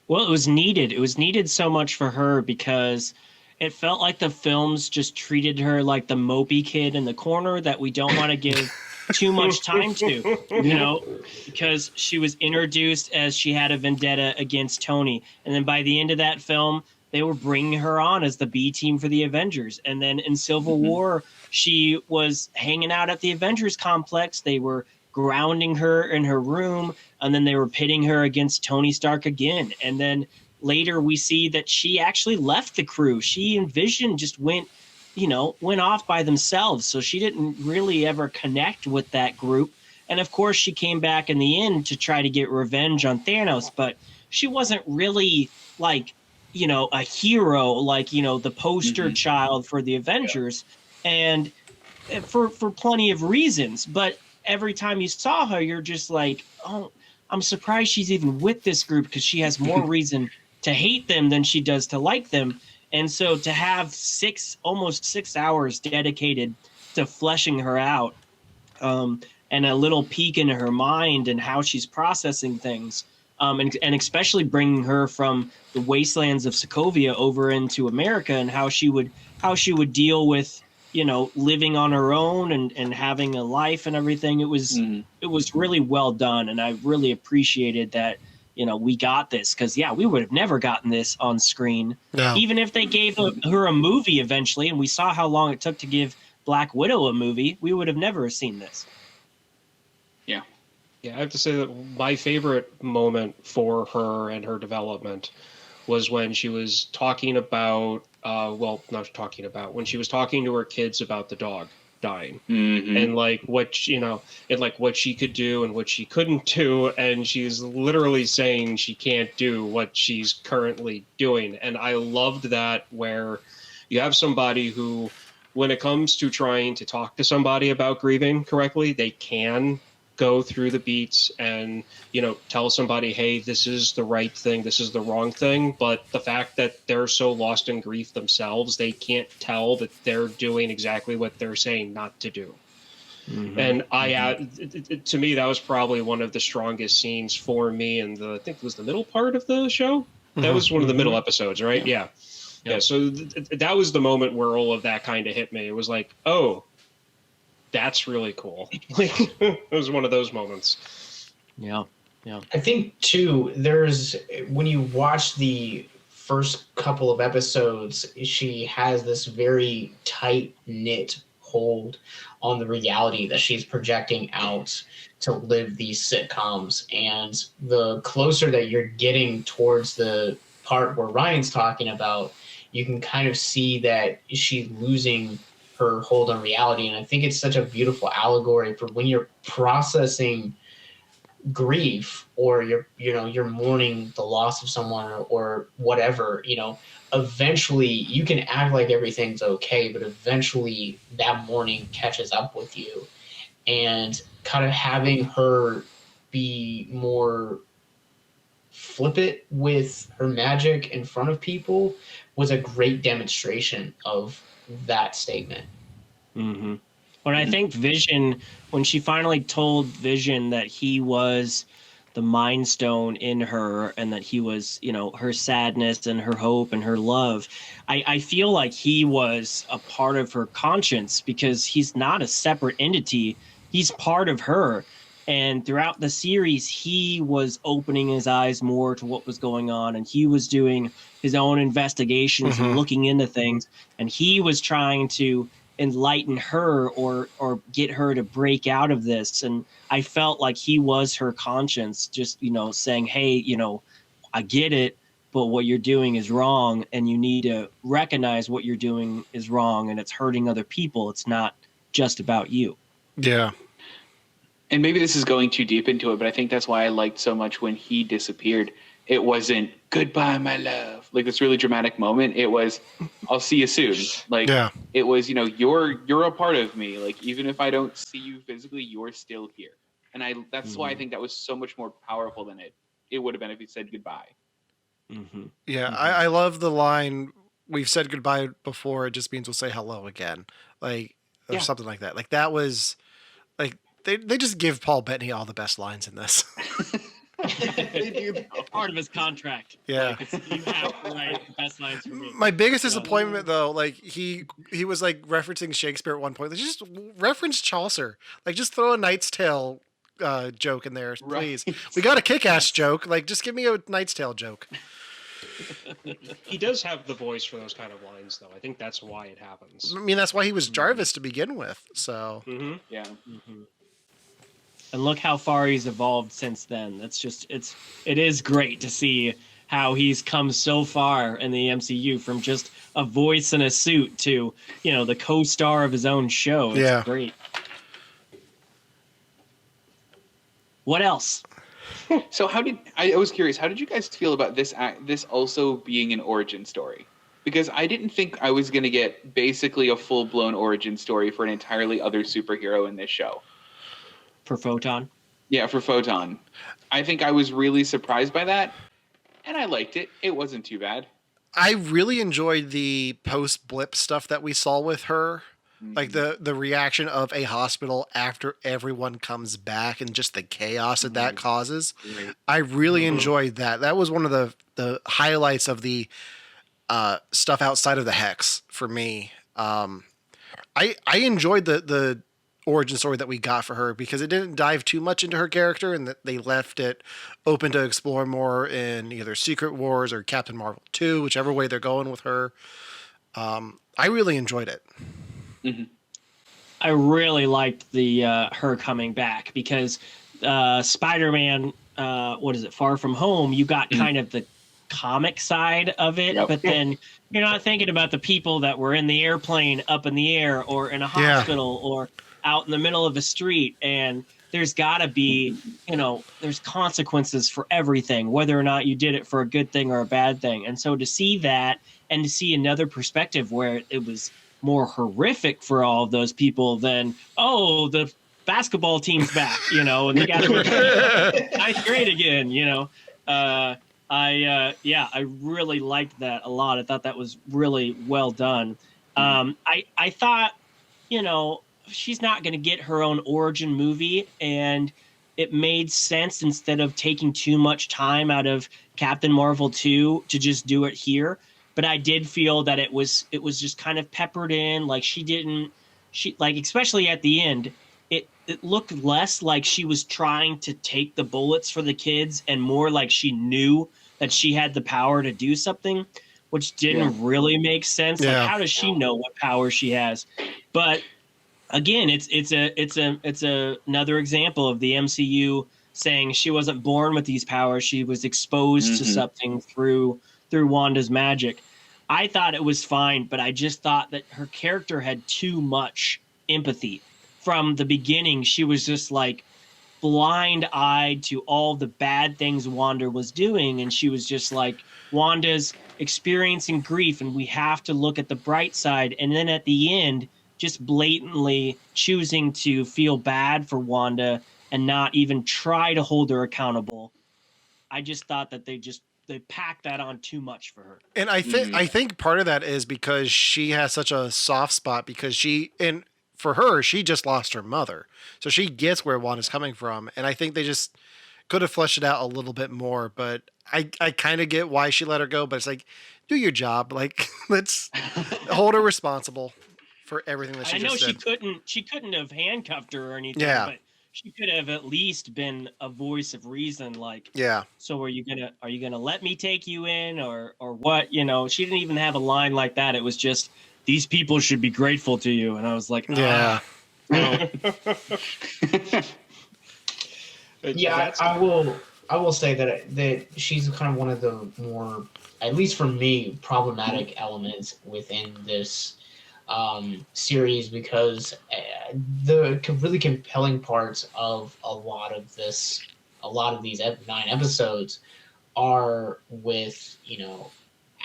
Well, it was needed. It was needed so much for her because it felt like the films just treated her like the mopey kid in the corner that we don't want to give too much time to, because she was introduced as she had a vendetta against Tony. And then by the end of that film, they were bringing her on as the B team for the Avengers. And then in Civil War, she was hanging out at the Avengers complex. They were grounding her in her room, and then they were pitting her against Tony Stark again. And then later we see that she actually left the crew. She and Vision just went off by themselves. So she didn't really ever connect with that group. And of course, she came back in the end to try to get revenge on Thanos, but she wasn't really like, a hero, like, the poster child for the Avengers. And for plenty of reasons. But every time you saw her, you're just like, oh, I'm surprised she's even with this group because she has more reason to hate them than she does to like them. And so to have almost 6 hours dedicated to fleshing her out, and a little peek into her mind and how she's processing things, and especially bringing her from the wastelands of Sokovia over into America, and how she would deal with living on her own and having a life and everything. It was really well done, and I really appreciated that. We got this because we would have never gotten this on screen. No. Even if they gave her a movie eventually, and we saw how long it took to give Black Widow a movie, we would have never seen this. Yeah, I have to say that my favorite moment for her and her development was when she was talking about, when she was talking to her kids about the dog dying, and like what she could do and what she couldn't do, and she's literally saying she can't do what she's currently doing. And I loved that, where you have somebody who, when it comes to trying to talk to somebody about grieving correctly, they can go through the beats and tell somebody, hey, this is the right thing, this is the wrong thing. But the fact that they're so lost in grief themselves, they can't tell that they're doing exactly what they're saying not to do. And to me, that was probably one of the strongest scenes for me in I think it was the middle part of the show. That was one of the middle episodes, right? Yeah. So that was the moment where all of that kind of hit me. It was like, oh, that's really cool. It was one of those moments. Yeah. I think too, when you watch the first couple of episodes, she has this very tight knit hold on the reality that she's projecting out to live these sitcoms. And the closer that you're getting towards the part where Ryan's talking about, you can kind of see that she's losing her hold on reality. And I think it's such a beautiful allegory for when you're processing grief, or you're mourning the loss of someone, or whatever, eventually you can act like everything's okay, but eventually that mourning catches up with you. And kind of having her be more flippant with her magic in front of people was a great demonstration of that statement. When I think Vision, when she finally told Vision that he was the Mind Stone in her, and that he was, her sadness and her hope and her love, I feel like he was a part of her conscience, because he's not a separate entity. He's part of her. And throughout the series, he was opening his eyes more to what was going on, and he was doing his own investigations and looking into things, and he was trying to enlighten her or get her to break out of this. And I felt like he was her conscience, just saying, hey, I get it, but what you're doing is wrong, and you need to recognize what you're doing is wrong, and it's hurting other people. It's not just about you. Yeah. And maybe this is going too deep into it, but I think that's why I liked so much when he disappeared. It wasn't goodbye, my love, like this really dramatic moment. It was, I'll see you soon. Like, It was, you're a part of me. Like, even if I don't see you physically, you're still here. And that's why I think that was so much more powerful than it would have been if he said goodbye. Yeah. I love the line, we've said goodbye before, it just means we'll say hello again. Like, or something like that. Like, that was like, they just give Paul Bettany all the best lines in this. They do, though. Part of his contract. Yeah. Like, you have to write the best lines for me. My biggest disappointment, though, like he was like referencing Shakespeare at one point. Like, just reference Chaucer. Like, just throw a Knight's Tale joke in there, please. Right. We got a kick-ass joke. Like, just give me a Knight's Tale joke. He does have the voice for those kind of lines, though. I think that's why it happens. I mean, that's why he was Jarvis to begin with. So Mm-hmm. Yeah. And look how far he's evolved since then. It is great to see how he's come so far in the MCU from just a voice in a suit to, the co-star of his own show. It's Yeah. great. What else? So I was curious, how did you guys feel about this also being an origin story? Because I didn't think I was going to get basically a full-blown origin story for an entirely other superhero in this show. For Photon? Yeah, for Photon. I think I was really surprised by that, and I liked it. It wasn't too bad. I really enjoyed the post-blip stuff that we saw with her. Like the reaction of a hospital after everyone comes back and just the chaos that causes. Right. I really enjoyed that. That was one of the highlights of the stuff outside of the Hex for me. I enjoyed the origin story that we got for her because it didn't dive too much into her character and that they left it open to explore more in either Secret Wars or Captain Marvel 2, whichever way they're going with her. I really enjoyed it. Mm-hmm. I really liked the her coming back because Spider-Man, Far From Home, you got kind of the comic side of it, Yep. but then you're not thinking about the people that were in the airplane up in the air or in a hospital or out in the middle of a street. And there's got to be, there's consequences for everything, whether or not you did it for a good thing or a bad thing. And so to see that and to see another perspective where it was more horrific for all of those people than, the basketball team's back, and they got to ninth grade again, I really liked that a lot. I thought that was really well done. I thought, she's not going to get her own origin movie, and it made sense instead of taking too much time out of Captain Marvel 2 to just do it here. But I did feel that it was just kind of peppered in, like especially at the end, it looked less like she was trying to take the bullets for the kids and more like she knew that she had the power to do something, which didn't really make sense. Yeah. Like, how does she know what power she has? But again, it's another example of the MCU saying she wasn't born with these powers. She was exposed to something through Wanda's magic. I thought it was fine, but I just thought that her character had too much empathy. From the beginning, she was just like blind-eyed to all the bad things Wanda was doing, and she was just like, Wanda's experiencing grief, and we have to look at the bright side. And then at the end, just blatantly choosing to feel bad for Wanda and not even try to hold her accountable. I just thought that they packed that on too much for her. And I think part of that is because she has such a soft spot because for her, she just lost her mother. So she gets where Wanda's coming from. And I think they just could have fleshed it out a little bit more, but I kind of get why she let her go, but it's like, do your job. Like, let's hold her responsible for everything that she just did. She couldn't have handcuffed her or anything, but she could have at least been a voice of reason. Like, so are you gonna let me take you in or what? She didn't even have a line like that. It was just, these people should be grateful to you. And I was like, yeah. I will say that she's kind of one of the more, at least for me, problematic elements within this series, because the really compelling parts of a lot of these 9 episodes are with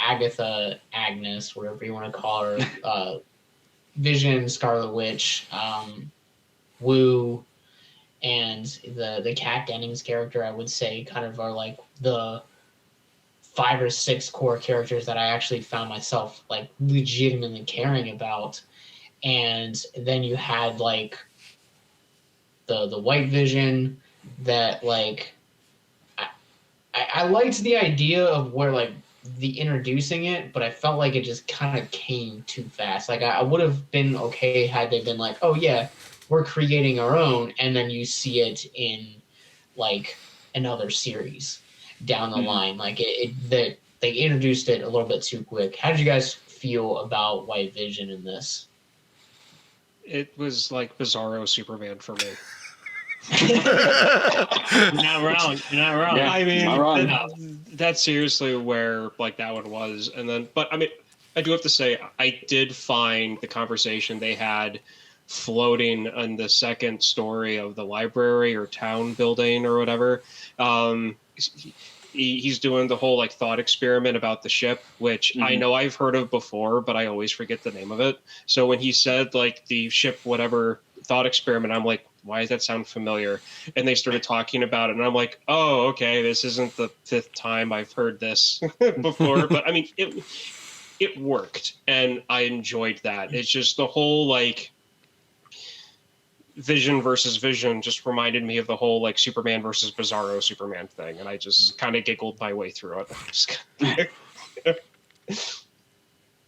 Agatha, Agnes, whatever you want to call her, Vision, Scarlet Witch, Wu, and the Kat Dennings character. I would say kind of are like the 5 or 6 core characters that I actually found myself like legitimately caring about. And then you had like the White Vision that like I liked the idea of where like the introducing it, but I felt like it just kind of came too fast. Like I would have been okay had they been like, oh yeah, we're creating our own, and then you see it in like another series down the line. Like that they introduced it a little bit too quick. How did you guys feel about White Vision in this? It was like Bizarro Superman for me. You're not wrong. You're not wrong. Yeah. I mean, Not wrong. that's seriously where like that one was. And then, but I mean, I do have to say, I did find the conversation they had floating on the second story of the library or town building or whatever. He's doing the whole like thought experiment about the ship, which I know I've heard of before, but I always forget the name of it. So when he said like the ship, whatever thought experiment, I'm like, why does that sound familiar? And they started talking about it, and I'm like, oh, okay, this isn't the 5th time I've heard this before. But I mean, it worked, and I enjoyed that. It's just the whole like Vision versus Vision just reminded me of the whole like Superman versus Bizarro Superman thing, and I just kind of giggled my way through it.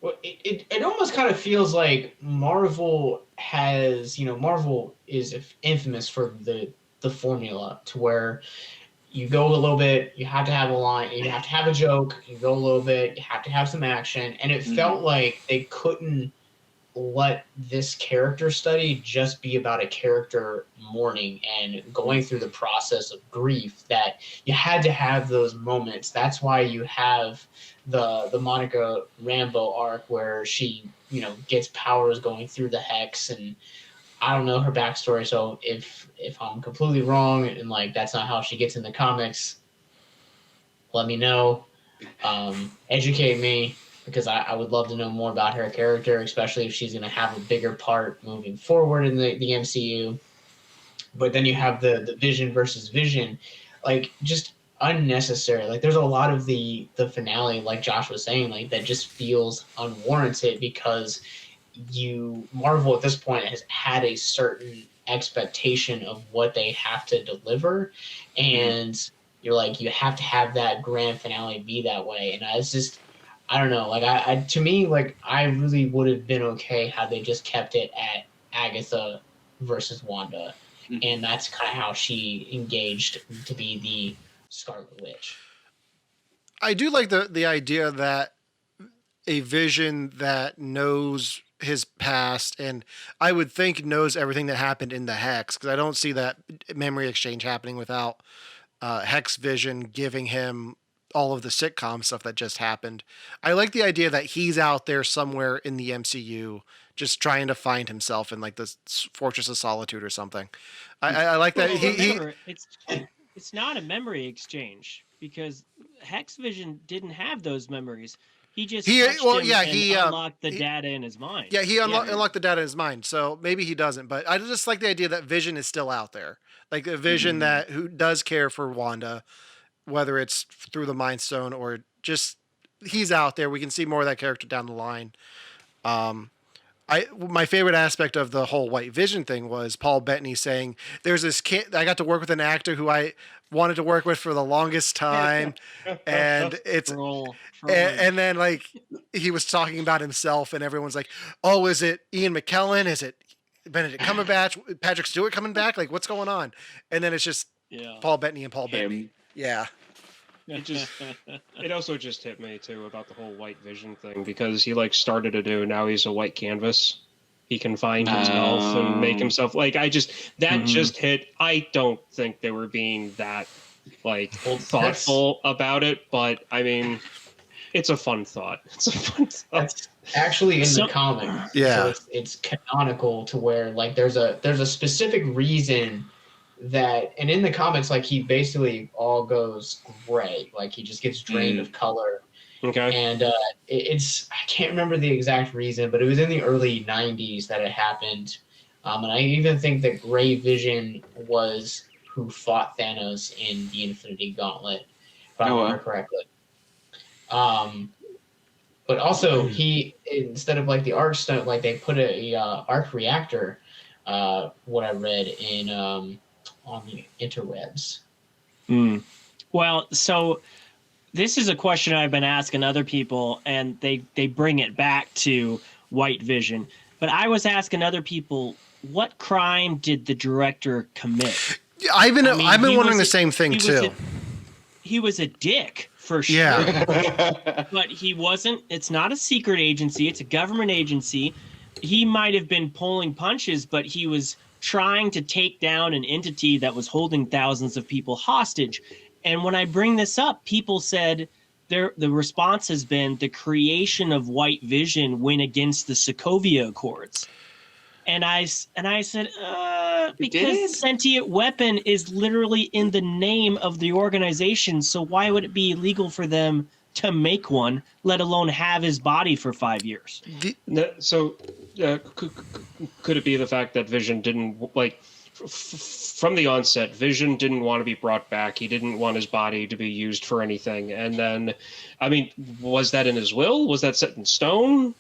Well, it almost kind of feels like Marvel has, Marvel is infamous for the formula to where you go a little bit, you have to have a line, you have to have a joke, you go a little bit, you have to have some action, and it felt like they couldn't let this character study just be about a character mourning and going through the process of grief, that you had to have those moments. That's why you have the Monica Rambeau arc where she, gets powers going through the hex, and I don't know her backstory, so if I'm completely wrong and like that's not how she gets in the comics, let me know. Educate me, because I would love to know more about her character, especially if she's going to have a bigger part moving forward in the MCU. But then you have the Vision versus Vision, like just unnecessary. Like there's a lot of the finale, like Josh was saying, like that just feels unwarranted because Marvel at this point has had a certain expectation of what they have to deliver, and you're like, you have to have that grand finale be that way. And it's just, I don't know. Like to me, like I really would have been okay had they just kept it at Agatha versus Wanda, and that's kind of how she engaged to be the Scarlet Witch. I do like the idea that a Vision that knows his past and I would think knows everything that happened in the Hex, because I don't see that memory exchange happening without Hex Vision giving him all of the sitcom stuff that just happened. I like the idea that he's out there somewhere in the MCU just trying to find himself in like the Fortress of Solitude or something. I like that. Remember, it's not a memory exchange because Hex Vision didn't have those memories. He just unlocked the data in his mind. Yeah, he unlocked the data in his mind. So maybe he doesn't, but I just like the idea that Vision is still out there, like a Vision who does care for Wanda, whether it's through the Mind Stone or just he's out there. We can see more of that character down the line. My favorite aspect of the whole White Vision thing was Paul Bettany saying, "There's this kid. I got to work with an actor who I wanted to work with for the longest time," and it's and then like he was talking about himself, and everyone's like, "Oh, is it Ian McKellen? Is it Benedict Cumberbatch? Patrick Stewart coming back? Like, what's going on?" And then it's just Paul Bettany and Paul Bettany. Yeah. It also just hit me too about the whole White Vision thing, because he like started to do, now he's a white canvas. He can find himself and make himself just hit. I don't think they were being that like thoughtful about it, but I mean, it's a fun thought. It's a fun thought. That's actually in the comic. Yeah. So it's canonical to where like there's a specific reason that, and in the comics, like he basically all goes gray, like he just gets drained of color. Okay. And it's I can't remember the exact reason, but it was in the early 90s that it happened. And I even think that Gray Vision was who fought Thanos in the Infinity Gauntlet, if I remember correctly. But also he, instead of like the arc stunt, like they put a arc reactor, what I read in on the interwebs. Well, so this is a question I've been asking other people, and they bring it back to White Vision. But I was asking other people, what crime did the director commit? I've been He wondering the was same thing too. He was a dick for sure. Yeah. But he wasn't. It's not a secret agency. It's a government agency. He might have been pulling punches, but he was trying to take down an entity that was holding thousands of people hostage. And when I bring this up, people said the response has been the creation of White Vision went against the Sokovia Accords. And I said, because sentient weapon is literally in the name of the organization. So why would it be illegal for them to make one, let alone have his body for 5 years? So could it be the fact that Vision didn't from the onset, Vision didn't want to be brought back. He didn't want his body to be used for anything. And then, I mean, was that in his will? Was that set in stone?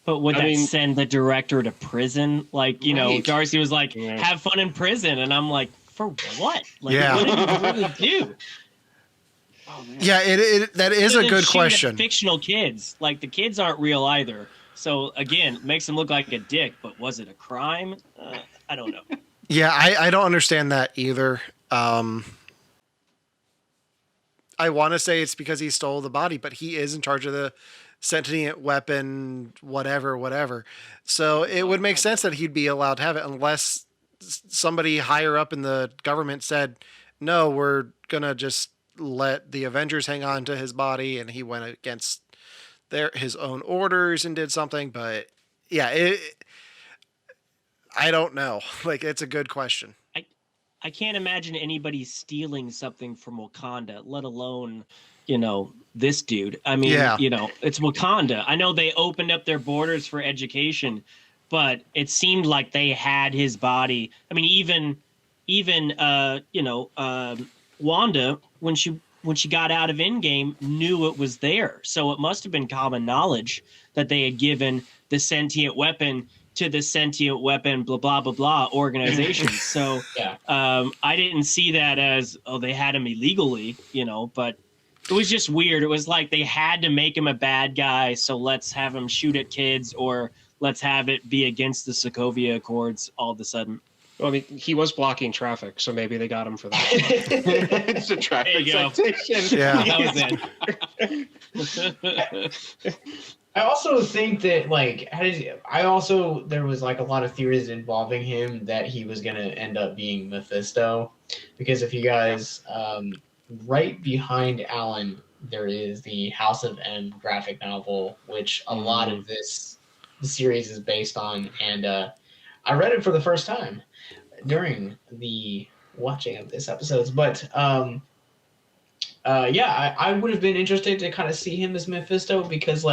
But would that send the director to prison? Like, Darcy was like, have fun in prison. And I'm like, for what? Like, what did you really do? Oh, man. Yeah, that is a good question. Fictional kids. Like, the kids aren't real either. So, again, makes him look like a dick. But was it a crime? I don't know. Yeah, I don't understand that either. I want to say it's because he stole the body, but he is in charge of the sentient weapon, whatever. So it would make sense that he'd be allowed to have it unless somebody higher up in the government said, no, we're going to just let the Avengers hang on to his body, and he went against his own orders and did something. But yeah, I don't know. Like, it's a good question. I can't imagine anybody stealing something from Wakanda, let alone, this dude. I mean, it's Wakanda. I know they opened up their borders for education, but it seemed like they had his body. I mean, even Wanda, when she got out of Endgame, knew it was there. So it must have been common knowledge that they had given the sentient weapon to the sentient weapon, blah, blah, blah, blah organization. So I didn't see that as, they had him illegally, but it was just weird. It was like they had to make him a bad guy. So let's have him shoot at kids, or let's have it be against the Sokovia Accords all of a sudden. Well, I mean, he was blocking traffic, so maybe they got him for that. It's a traffic citation. Yeah. That was it. I also think that, there was, a lot of theories involving him that he was going to end up being Mephisto. Because if you guys, right behind Alan, there is the House of M graphic novel, which a lot of the series is based on. And I read it for the first time during the watching of this episodes. But, I would have been interested to kind of see him as Mephisto because,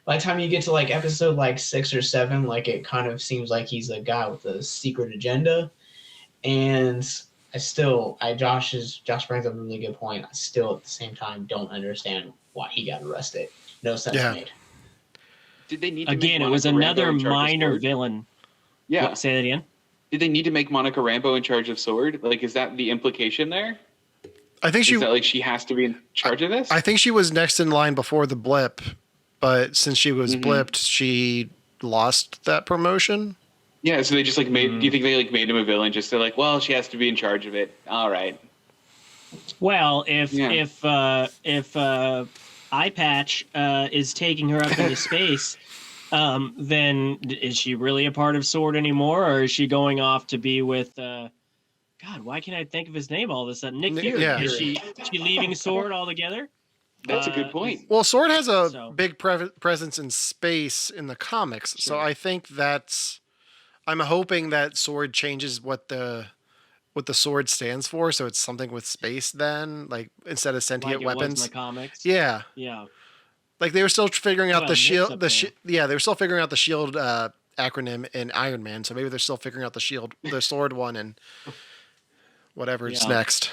by the time you get to episode 6 or 7, it kind of seems like he's a guy with a secret agenda. And Josh brings up a really good point. I still at the same time don't understand why he got arrested. No sense made. Did they need to again? It was another minor villain. Yeah. What, say that again. Did they need to make Monica Rambeau in charge of Sword? Is that the implication there? I think she has to be in charge of this? I think she was next in line before the blip. But since she was blipped, she lost that promotion. Yeah, so they just made. Do you think they made him a villain just to she has to be in charge of it? All right. Well, if Eye Patch is taking her up into space, then is she really a part of Sword anymore, or is she going off to be with? God, why can't I think of his name all of a sudden? Nick Fury. Yeah. Is she leaving Sword altogether? That's a good point. Well, Sword has a big presence in space in the comics, Sure. so I think I'm hoping that Sword changes what the Sword stands for, so it's something with space then, instead of sentient like weapons. It was in the comics. Yeah. Yeah. They were still figuring out the shield. They were still figuring out the shield acronym in Iron Man, so maybe they're still figuring out the Sword one, and whatever's next.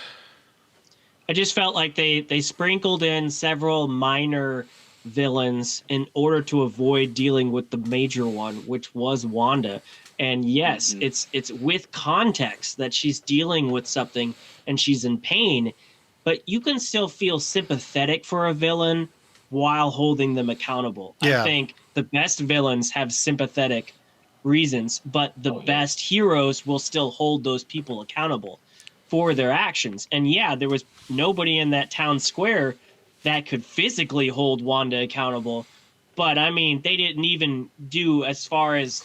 I just felt like they sprinkled in several minor villains in order to avoid dealing with the major one, which was Wanda. And yes, it's with context that she's dealing with something and she's in pain. but you can still feel sympathetic for a villain while holding them accountable. Yeah. I think the best villains have sympathetic reasons, but the best heroes will still hold those people accountable for their actions. And yeah, there was nobody in that town square that could physically hold Wanda accountable. But I mean, they didn't even do as far as,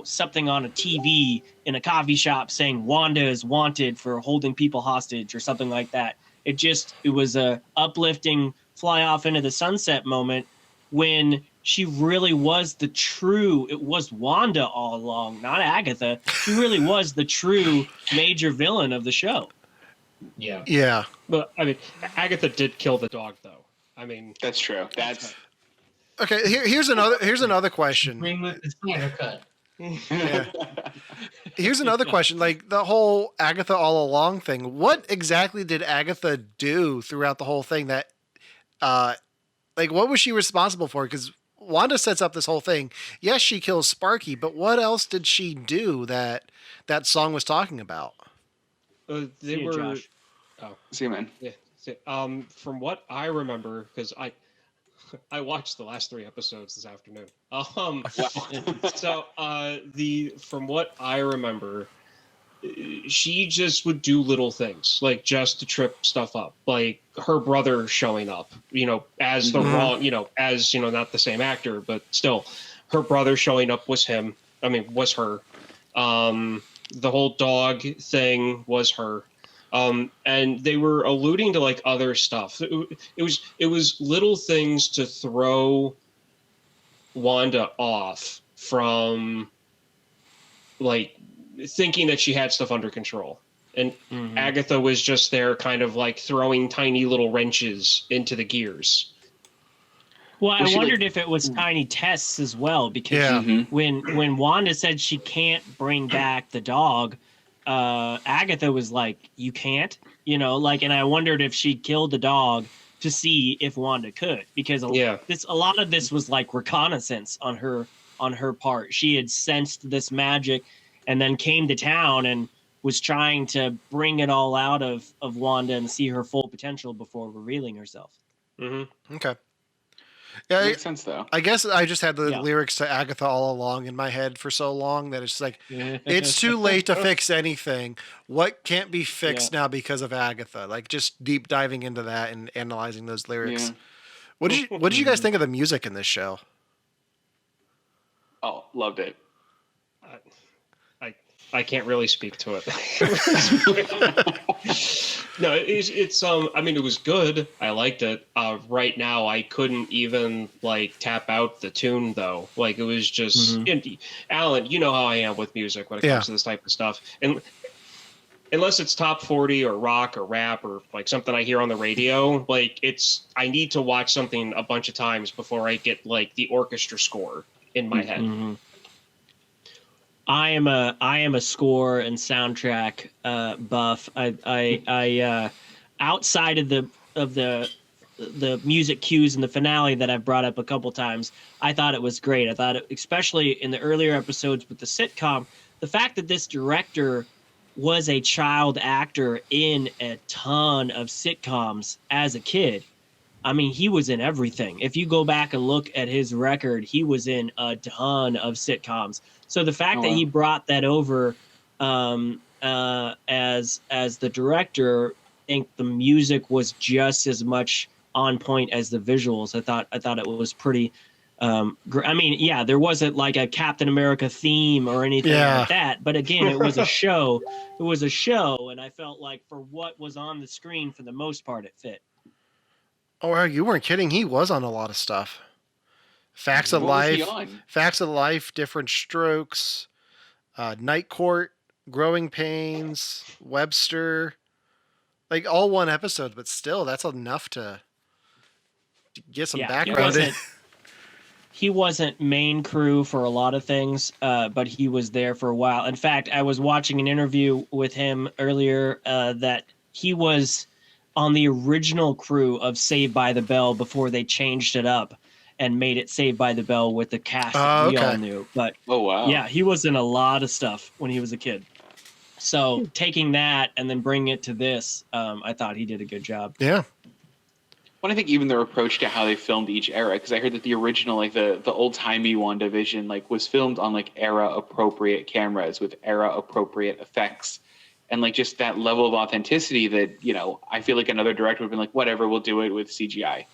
something on a TV in a coffee shop saying Wanda is wanted for holding people hostage or something like that. It was a uplifting fly off into the sunset moment when she really was it was Wanda all along, not Agatha. She really was the true major villain of the show. Yeah. Yeah. But I mean, Agatha did kill the dog, though. I mean, That's true. That's Okay. Here's another question. Bring with the Snyder cut. Yeah. Here's another question. Like the whole Agatha all along thing. What exactly did Agatha do throughout the whole thing that, what was she responsible for? Because Wanda sets up this whole thing. Yes, she kills Sparky, but what else did she do that song was talking about? they were. Josh. see you, man. Yeah. From what I remember, because I watched the last 3 episodes this afternoon. So from what I remember, she just would do little things like just to trip stuff up, like her brother showing up, as the wrong, as not the same actor, but still, her brother showing up was him. I mean, was her. The whole dog thing was her. And they were alluding to like other stuff. It was little things to throw Wanda off from like thinking that she had stuff under control. And Agatha was just there kind of like throwing tiny little wrenches into the gears. Well, I wondered if it was tiny tests as well, because when Wanda said she can't bring back the dog, Agatha was like, "You can't," and I wondered if she killed the dog to see if Wanda could, because a lot of this was like reconnaissance on her part. She had sensed this magic, and then came to town and was trying to bring it all out of Wanda and see her full potential before revealing herself. Mm-hmm. Okay. Yeah, Makes sense though. I guess I just had the lyrics to Agatha all along in my head for so long that it's just like, it's too late to fix anything. What can't be fixed now because of Agatha? Like just deep diving into that and analyzing those lyrics. Yeah. What did you guys think of the music in this show? Oh, loved it. I can't really speak to it. No, it's I mean, it was good. I liked it. Right now, I couldn't even like tap out the tune though. Like it was just Alan. You know how I am with music when it comes to this type of stuff, and unless it's top 40 or rock or rap or like something I hear on the radio, like I need to watch something a bunch of times before I get like the orchestra score in my head. I am a score and soundtrack buff. I outside of the music cues in the finale that I've brought up a couple times, I thought it was great. I thought especially in the earlier episodes with the sitcom, the fact that this director was a child actor in a ton of sitcoms as a kid. I mean, he was in everything. If you go back and look at his record, he was in a ton of sitcoms. So the fact that he brought that over as the director, I think the music was just as much on point as the visuals. I thought it was pretty. I mean, there wasn't like a Captain America theme or anything like that. But again, it was a show. It was a show, and I felt like for what was on the screen, for the most part, it fit. Oh, you weren't kidding. He was on a lot of stuff. Facts of Life, Different Strokes, Night Court, Growing Pains, Webster, like all one episode, but still, that's enough to get some background in. He wasn't main crew for a lot of things, but he was there for a while. In fact, I was watching an interview with him earlier that he was on the original crew of Saved by the Bell before they changed it up and made it Saved by the Bell with the cast that we all knew. But yeah, he was in a lot of stuff when he was a kid. So taking that and then bringing it to this, I thought he did a good job. Yeah. Well, I think even their approach to how they filmed each era, because I heard that the original, like the old timey WandaVision, like was filmed on like era appropriate cameras with era appropriate effects, and like just that level of authenticity that, you know, I feel like another director would have been like, whatever, we'll do it with CGI.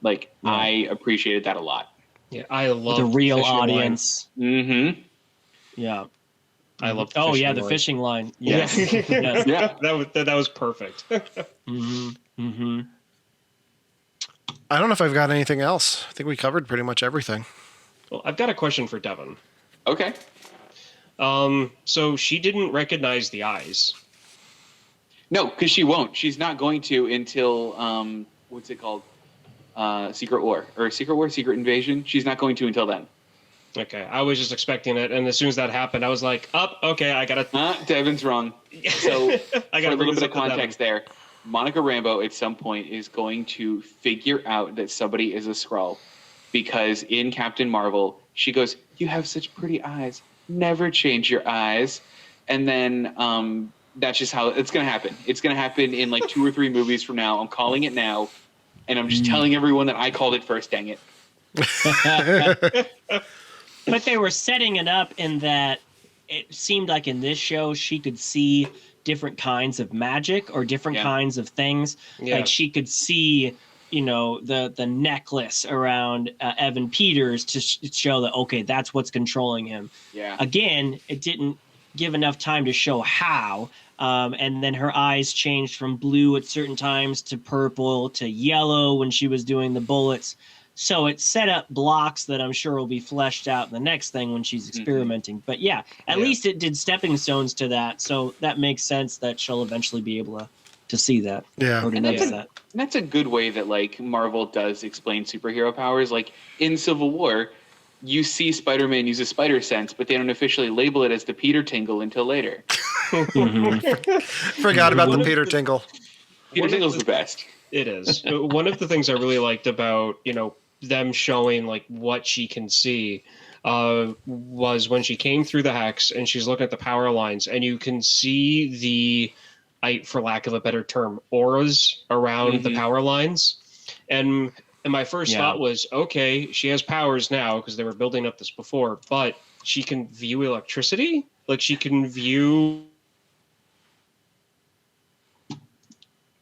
Like I appreciated that a lot. Yeah, I love The real audience. Mm-hmm. Yeah. I love. The fishing line. Yes. Yes. Yeah. That was perfect. Mm-hmm. Mm-hmm. I don't know if I've got anything else. I think we covered pretty much everything. Well, I've got a question for Devin. Okay. So she didn't recognize the eyes. No, because she won't. She's not going to until what's it called? Secret War or Secret Invasion. She's not going to until then. Okay, I was just expecting it, and as soon as that happened, I was like, okay, I gotta." Devin's wrong. So I for gotta a little bit of context there. Monica Rambeau at some point is going to figure out that somebody is a Skrull, because in Captain Marvel she goes, "You have such pretty eyes. Never change your eyes," and then that's just how it's going to happen. It's going to happen in like 2 or 3 movies from now. I'm calling it now, and I'm just telling everyone that I called it first. Dang it! But they were setting it up in that it seemed like in this show she could see different kinds of magic or different kinds of things. Yeah. Like she could see, you know, the necklace around Evan Peters to show that, okay, that's what's controlling him. Yeah. Again, it didn't give enough time to show how. And then her eyes changed from blue at certain times to purple to yellow when she was doing the bullets. So it set up blocks that I'm sure will be fleshed out in the next thing when she's experimenting. But yeah, at least it did stepping stones to that. So that makes sense that she'll eventually be able to see that. Yeah. Or to notice that. That's a good way that like Marvel does explain superhero powers. Like in Civil War, you see Spider-Man use a spider sense, but they don't officially label it as the Peter Tingle until later. Forgot about the Peter Tingle. Peter Tingle's the best. It is. One of the things I really liked about, you know, them showing like what she can see was when she came through the hex and she's looking at the power lines, and you can see for lack of a better term, auras around the power lines. And my first thought was, okay, she has powers now because they were building up this before, but she can view electricity. Like she can view.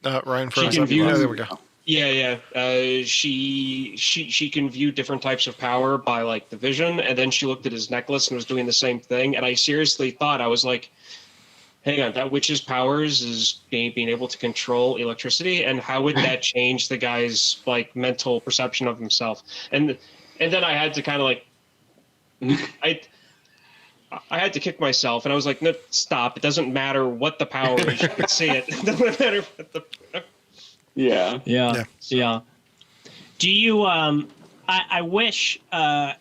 Ryan, she can view. there we go. Yeah. She can view different types of power by like the vision, and then she looked at his necklace and was doing the same thing. And I seriously thought, I was like, hang on, that witch's powers is being able to control electricity, and how would that change the guy's like mental perception of himself? And then I had to kind of like, I had to kick myself, and I was like, no, stop! It doesn't matter what the power is; you can see it. It doesn't matter what the. Yeah. Do you? I wish. I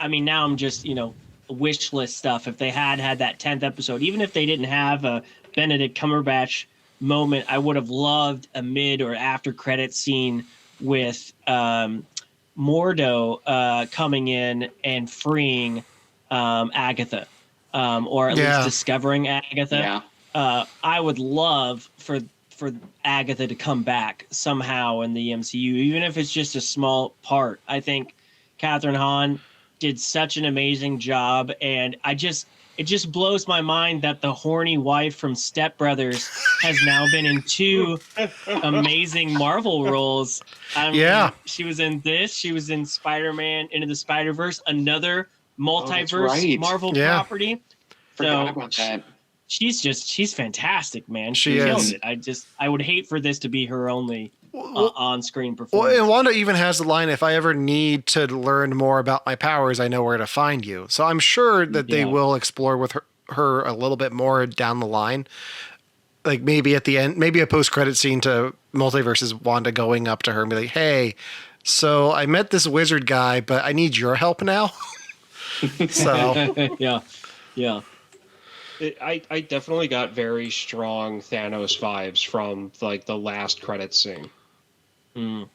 mean, now I'm just wish list stuff. If they had that 10th episode, even if they didn't have a Benedict Cumberbatch moment, I would have loved a mid or after credit scene with Mordo coming in and freeing Agatha, or at least discovering Agatha. Yeah. I would love for Agatha to come back somehow in the MCU, even if it's just a small part. I think Catherine Hahn did such an amazing job, and it just blows my mind that the horny wife from Step Brothers has now been in 2 amazing Marvel roles. I mean, she was in this. She was in Spider-Man Into the Spider-Verse, another multiverse Marvel property. Forgot about that. She's fantastic, man. She kills is. it. I would hate for this to be her only on-screen performance. Well, and Wanda even has the line, if I ever need to learn more about my powers, I know where to find you. So I'm sure that they will explore with her a little bit more down the line. Like maybe at the end, maybe a post-credit scene to Multiverse's Wanda going up to her and be like, hey, so I met this wizard guy, but I need your help now. So yeah. I definitely got very strong Thanos vibes from like the last credit scene. I'm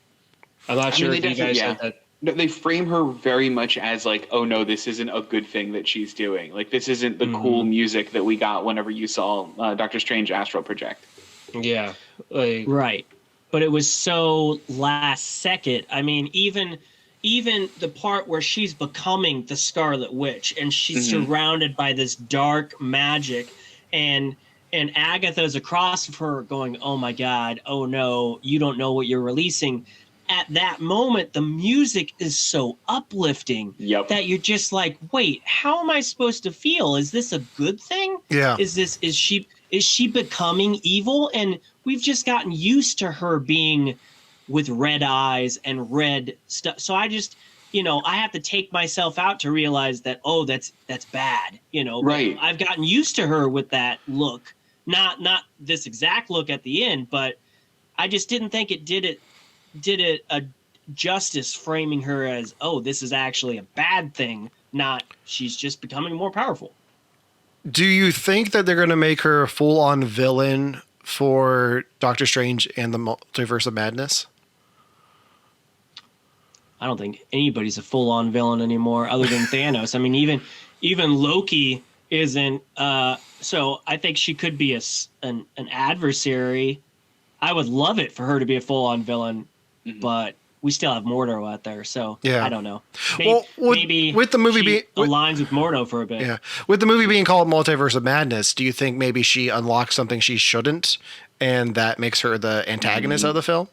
not sure if you guys had that. No, they frame her very much as like, oh no, this isn't a good thing that she's doing. Like this isn't the cool music that we got whenever you saw Doctor Strange astral project. Yeah, like Right. But it was so last second. I mean, even the part where she's becoming the Scarlet Witch and she's surrounded by this dark magic and Agatha's across from her going, "Oh my God, oh no, you don't know what you're releasing." At that moment, the music is so uplifting that you're just like, wait, how am I supposed to feel? Is this a good thing? Yeah. Is she becoming evil? And we've just gotten used to her being with red eyes and red stuff. So I just, I have to take myself out to realize that, oh, that's bad. Right. I've gotten used to her with that look, not this exact look at the end, but I just didn't think it did it a justice framing her as, oh, this is actually a bad thing, not she's just becoming more powerful. Do you think that they're going to make her a full-on villain for Doctor Strange and the Multiverse of Madness? I don't think anybody's a full-on villain anymore other than Thanos. I mean, even Loki isn't. So I think she could be an adversary. I would love it for her to be a full-on villain, but we still have Mordo out there, so I don't know. Maybe with the movie aligns with Mordo for a bit. Yeah, with the movie being called Multiverse of Madness, do you think maybe she unlocks something she shouldn't, and that makes her the antagonist of the film?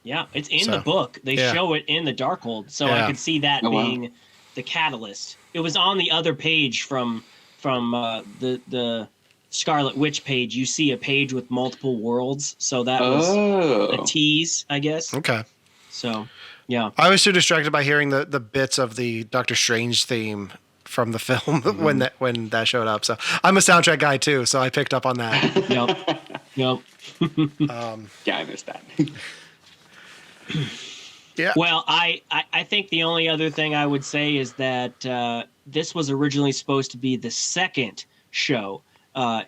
Yeah, it's in the book. They show it in the Darkhold, so I could see that being the catalyst. It was on the other page from the Scarlet Witch page. You see a page with multiple worlds, so that was a tease, I guess. Okay. So, yeah. I was too distracted by hearing the bits of the Doctor Strange theme from the film when that showed up. So I'm a soundtrack guy too, so I picked up on that. Yep. Yeah, I missed that. Yeah. Well, I think the only other thing I would say is that this was originally supposed to be the second show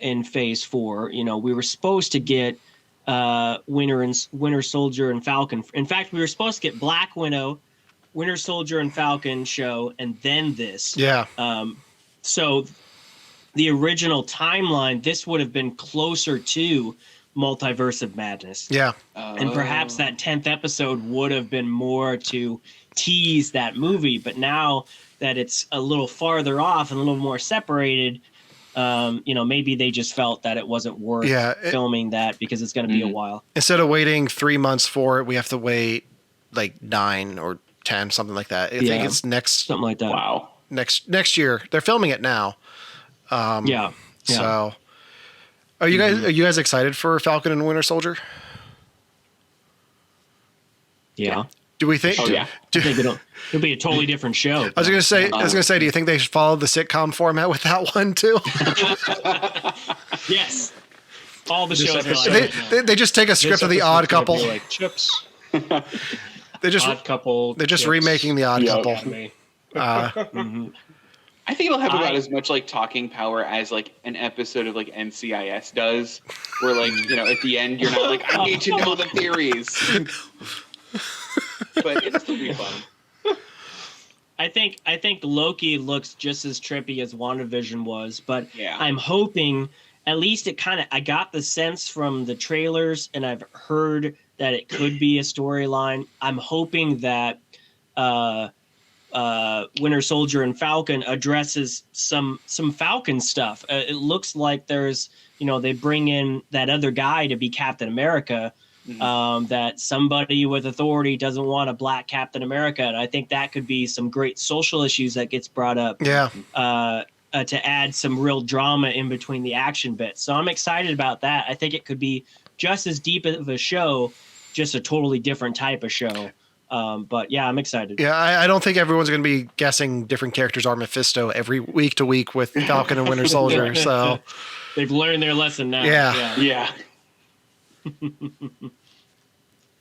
in Phase 4. We were supposed to get Winter Soldier and Falcon. In fact, we were supposed to get Black Widow, Winter Soldier and Falcon show, and then this. Yeah. So the original timeline, this would have been closer to Multiverse of Madness. Yeah. And perhaps that 10th episode would have been more to tease that movie. But now that it's a little farther off and a little more separated, maybe they just felt that it wasn't worth filming that because it's going to be a while. Instead of waiting 3 months for it, we have to wait like 9 or 10, something like that. I think it's something like that. Wow. Next year. They're filming it now. So are you guys excited for Falcon and Winter Soldier? Yeah. Do we think? Oh, yeah. I think it'll be a totally different show. I was gonna say, do you think they should follow the sitcom format with that one too? Yes. All the shows are like they just take a script of The Odd Couple. Like Chips. They just Odd Couple. They're just remaking The Odd Couple. I think it'll have about as much like talking power as like an episode of like NCIS does, where like at the end you're not like I need to know the theories, but it'll still be fun. I think Loki looks just as trippy as WandaVision was, but Yeah. I'm hoping at least I got the sense from the trailers and I've heard that it could be a storyline. I'm hoping that Winter Soldier and Falcon addresses some Falcon stuff. It looks like there's, they bring in that other guy to be Captain America, that somebody with authority doesn't want a black Captain America. And I think that could be some great social issues that gets brought up. Yeah. To add some real drama in between the action bits. So I'm excited about that. I think it could be just as deep of a show, just a totally different type of show. But yeah, I'm excited. Yeah, I don't think everyone's going to be guessing different characters are Mephisto every week to week with Falcon and Winter Soldier. So they've learned their lesson now. Yeah.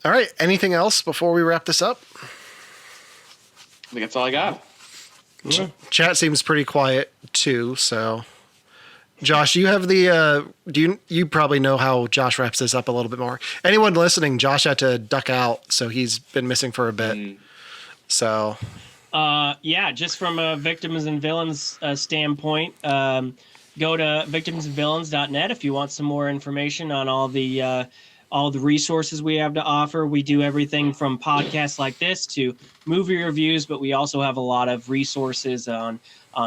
All right. Anything else before we wrap this up? I think that's all I got. Chat seems pretty quiet too. So, Josh, you have the. You probably know how Josh wraps this up a little bit more. Anyone listening, Josh had to duck out, so he's been missing for a bit. So just from a victims and villains standpoint, go to victimsandvillains.net if you want some more information on all the resources we have to offer. We do everything from podcasts like this to movie reviews, but we also have a lot of resources on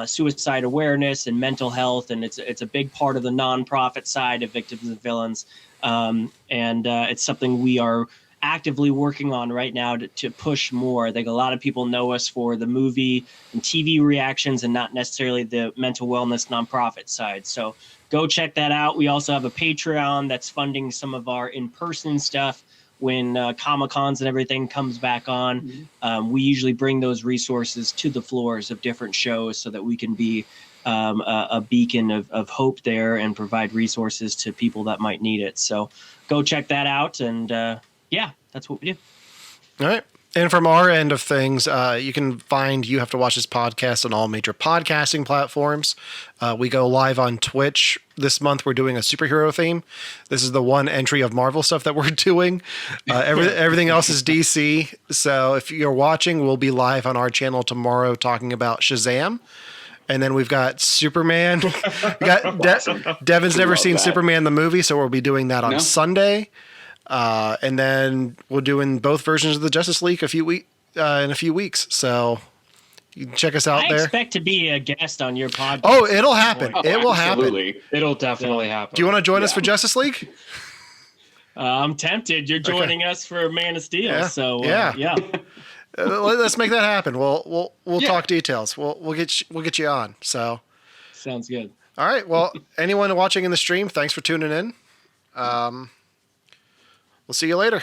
suicide awareness and mental health, and it's a big part of the nonprofit side of Victims and Villains, and it's something we are actively working on right now to push more. I think a lot of people know us for the movie and TV reactions and not necessarily the mental wellness nonprofit side. So go check that out. We also have a Patreon that's funding some of our in-person stuff when Comic-Cons and everything comes back on. We usually bring those resources to the floors of different shows so that we can be a beacon of hope there and provide resources to people that might need it. So go check that out. And that's what we do. all right. And from our end of things, you can find You Have to Watch This podcast on all major podcasting platforms. We go live on Twitch. This month, we're doing a superhero theme. This is the one entry of Marvel stuff that we're doing. Everything else is DC. So if you're watching, we'll be live on our channel tomorrow talking about Shazam. And then we've got Superman. Devin's never seen Superman the movie, so we'll be doing that on Sunday. And then we're doing both versions of the Justice League in a few weeks. So you can check us out there. I expect to be a guest on your podcast. Oh, it'll happen. It will happen. It'll definitely happen. Do you want to join us for Justice League? I'm tempted. You're joining us for Man of Steel. So let's make that happen. We'll talk details. We'll get you on. So sounds good. All right. Well, anyone watching in the stream, thanks for tuning in. We'll see you later.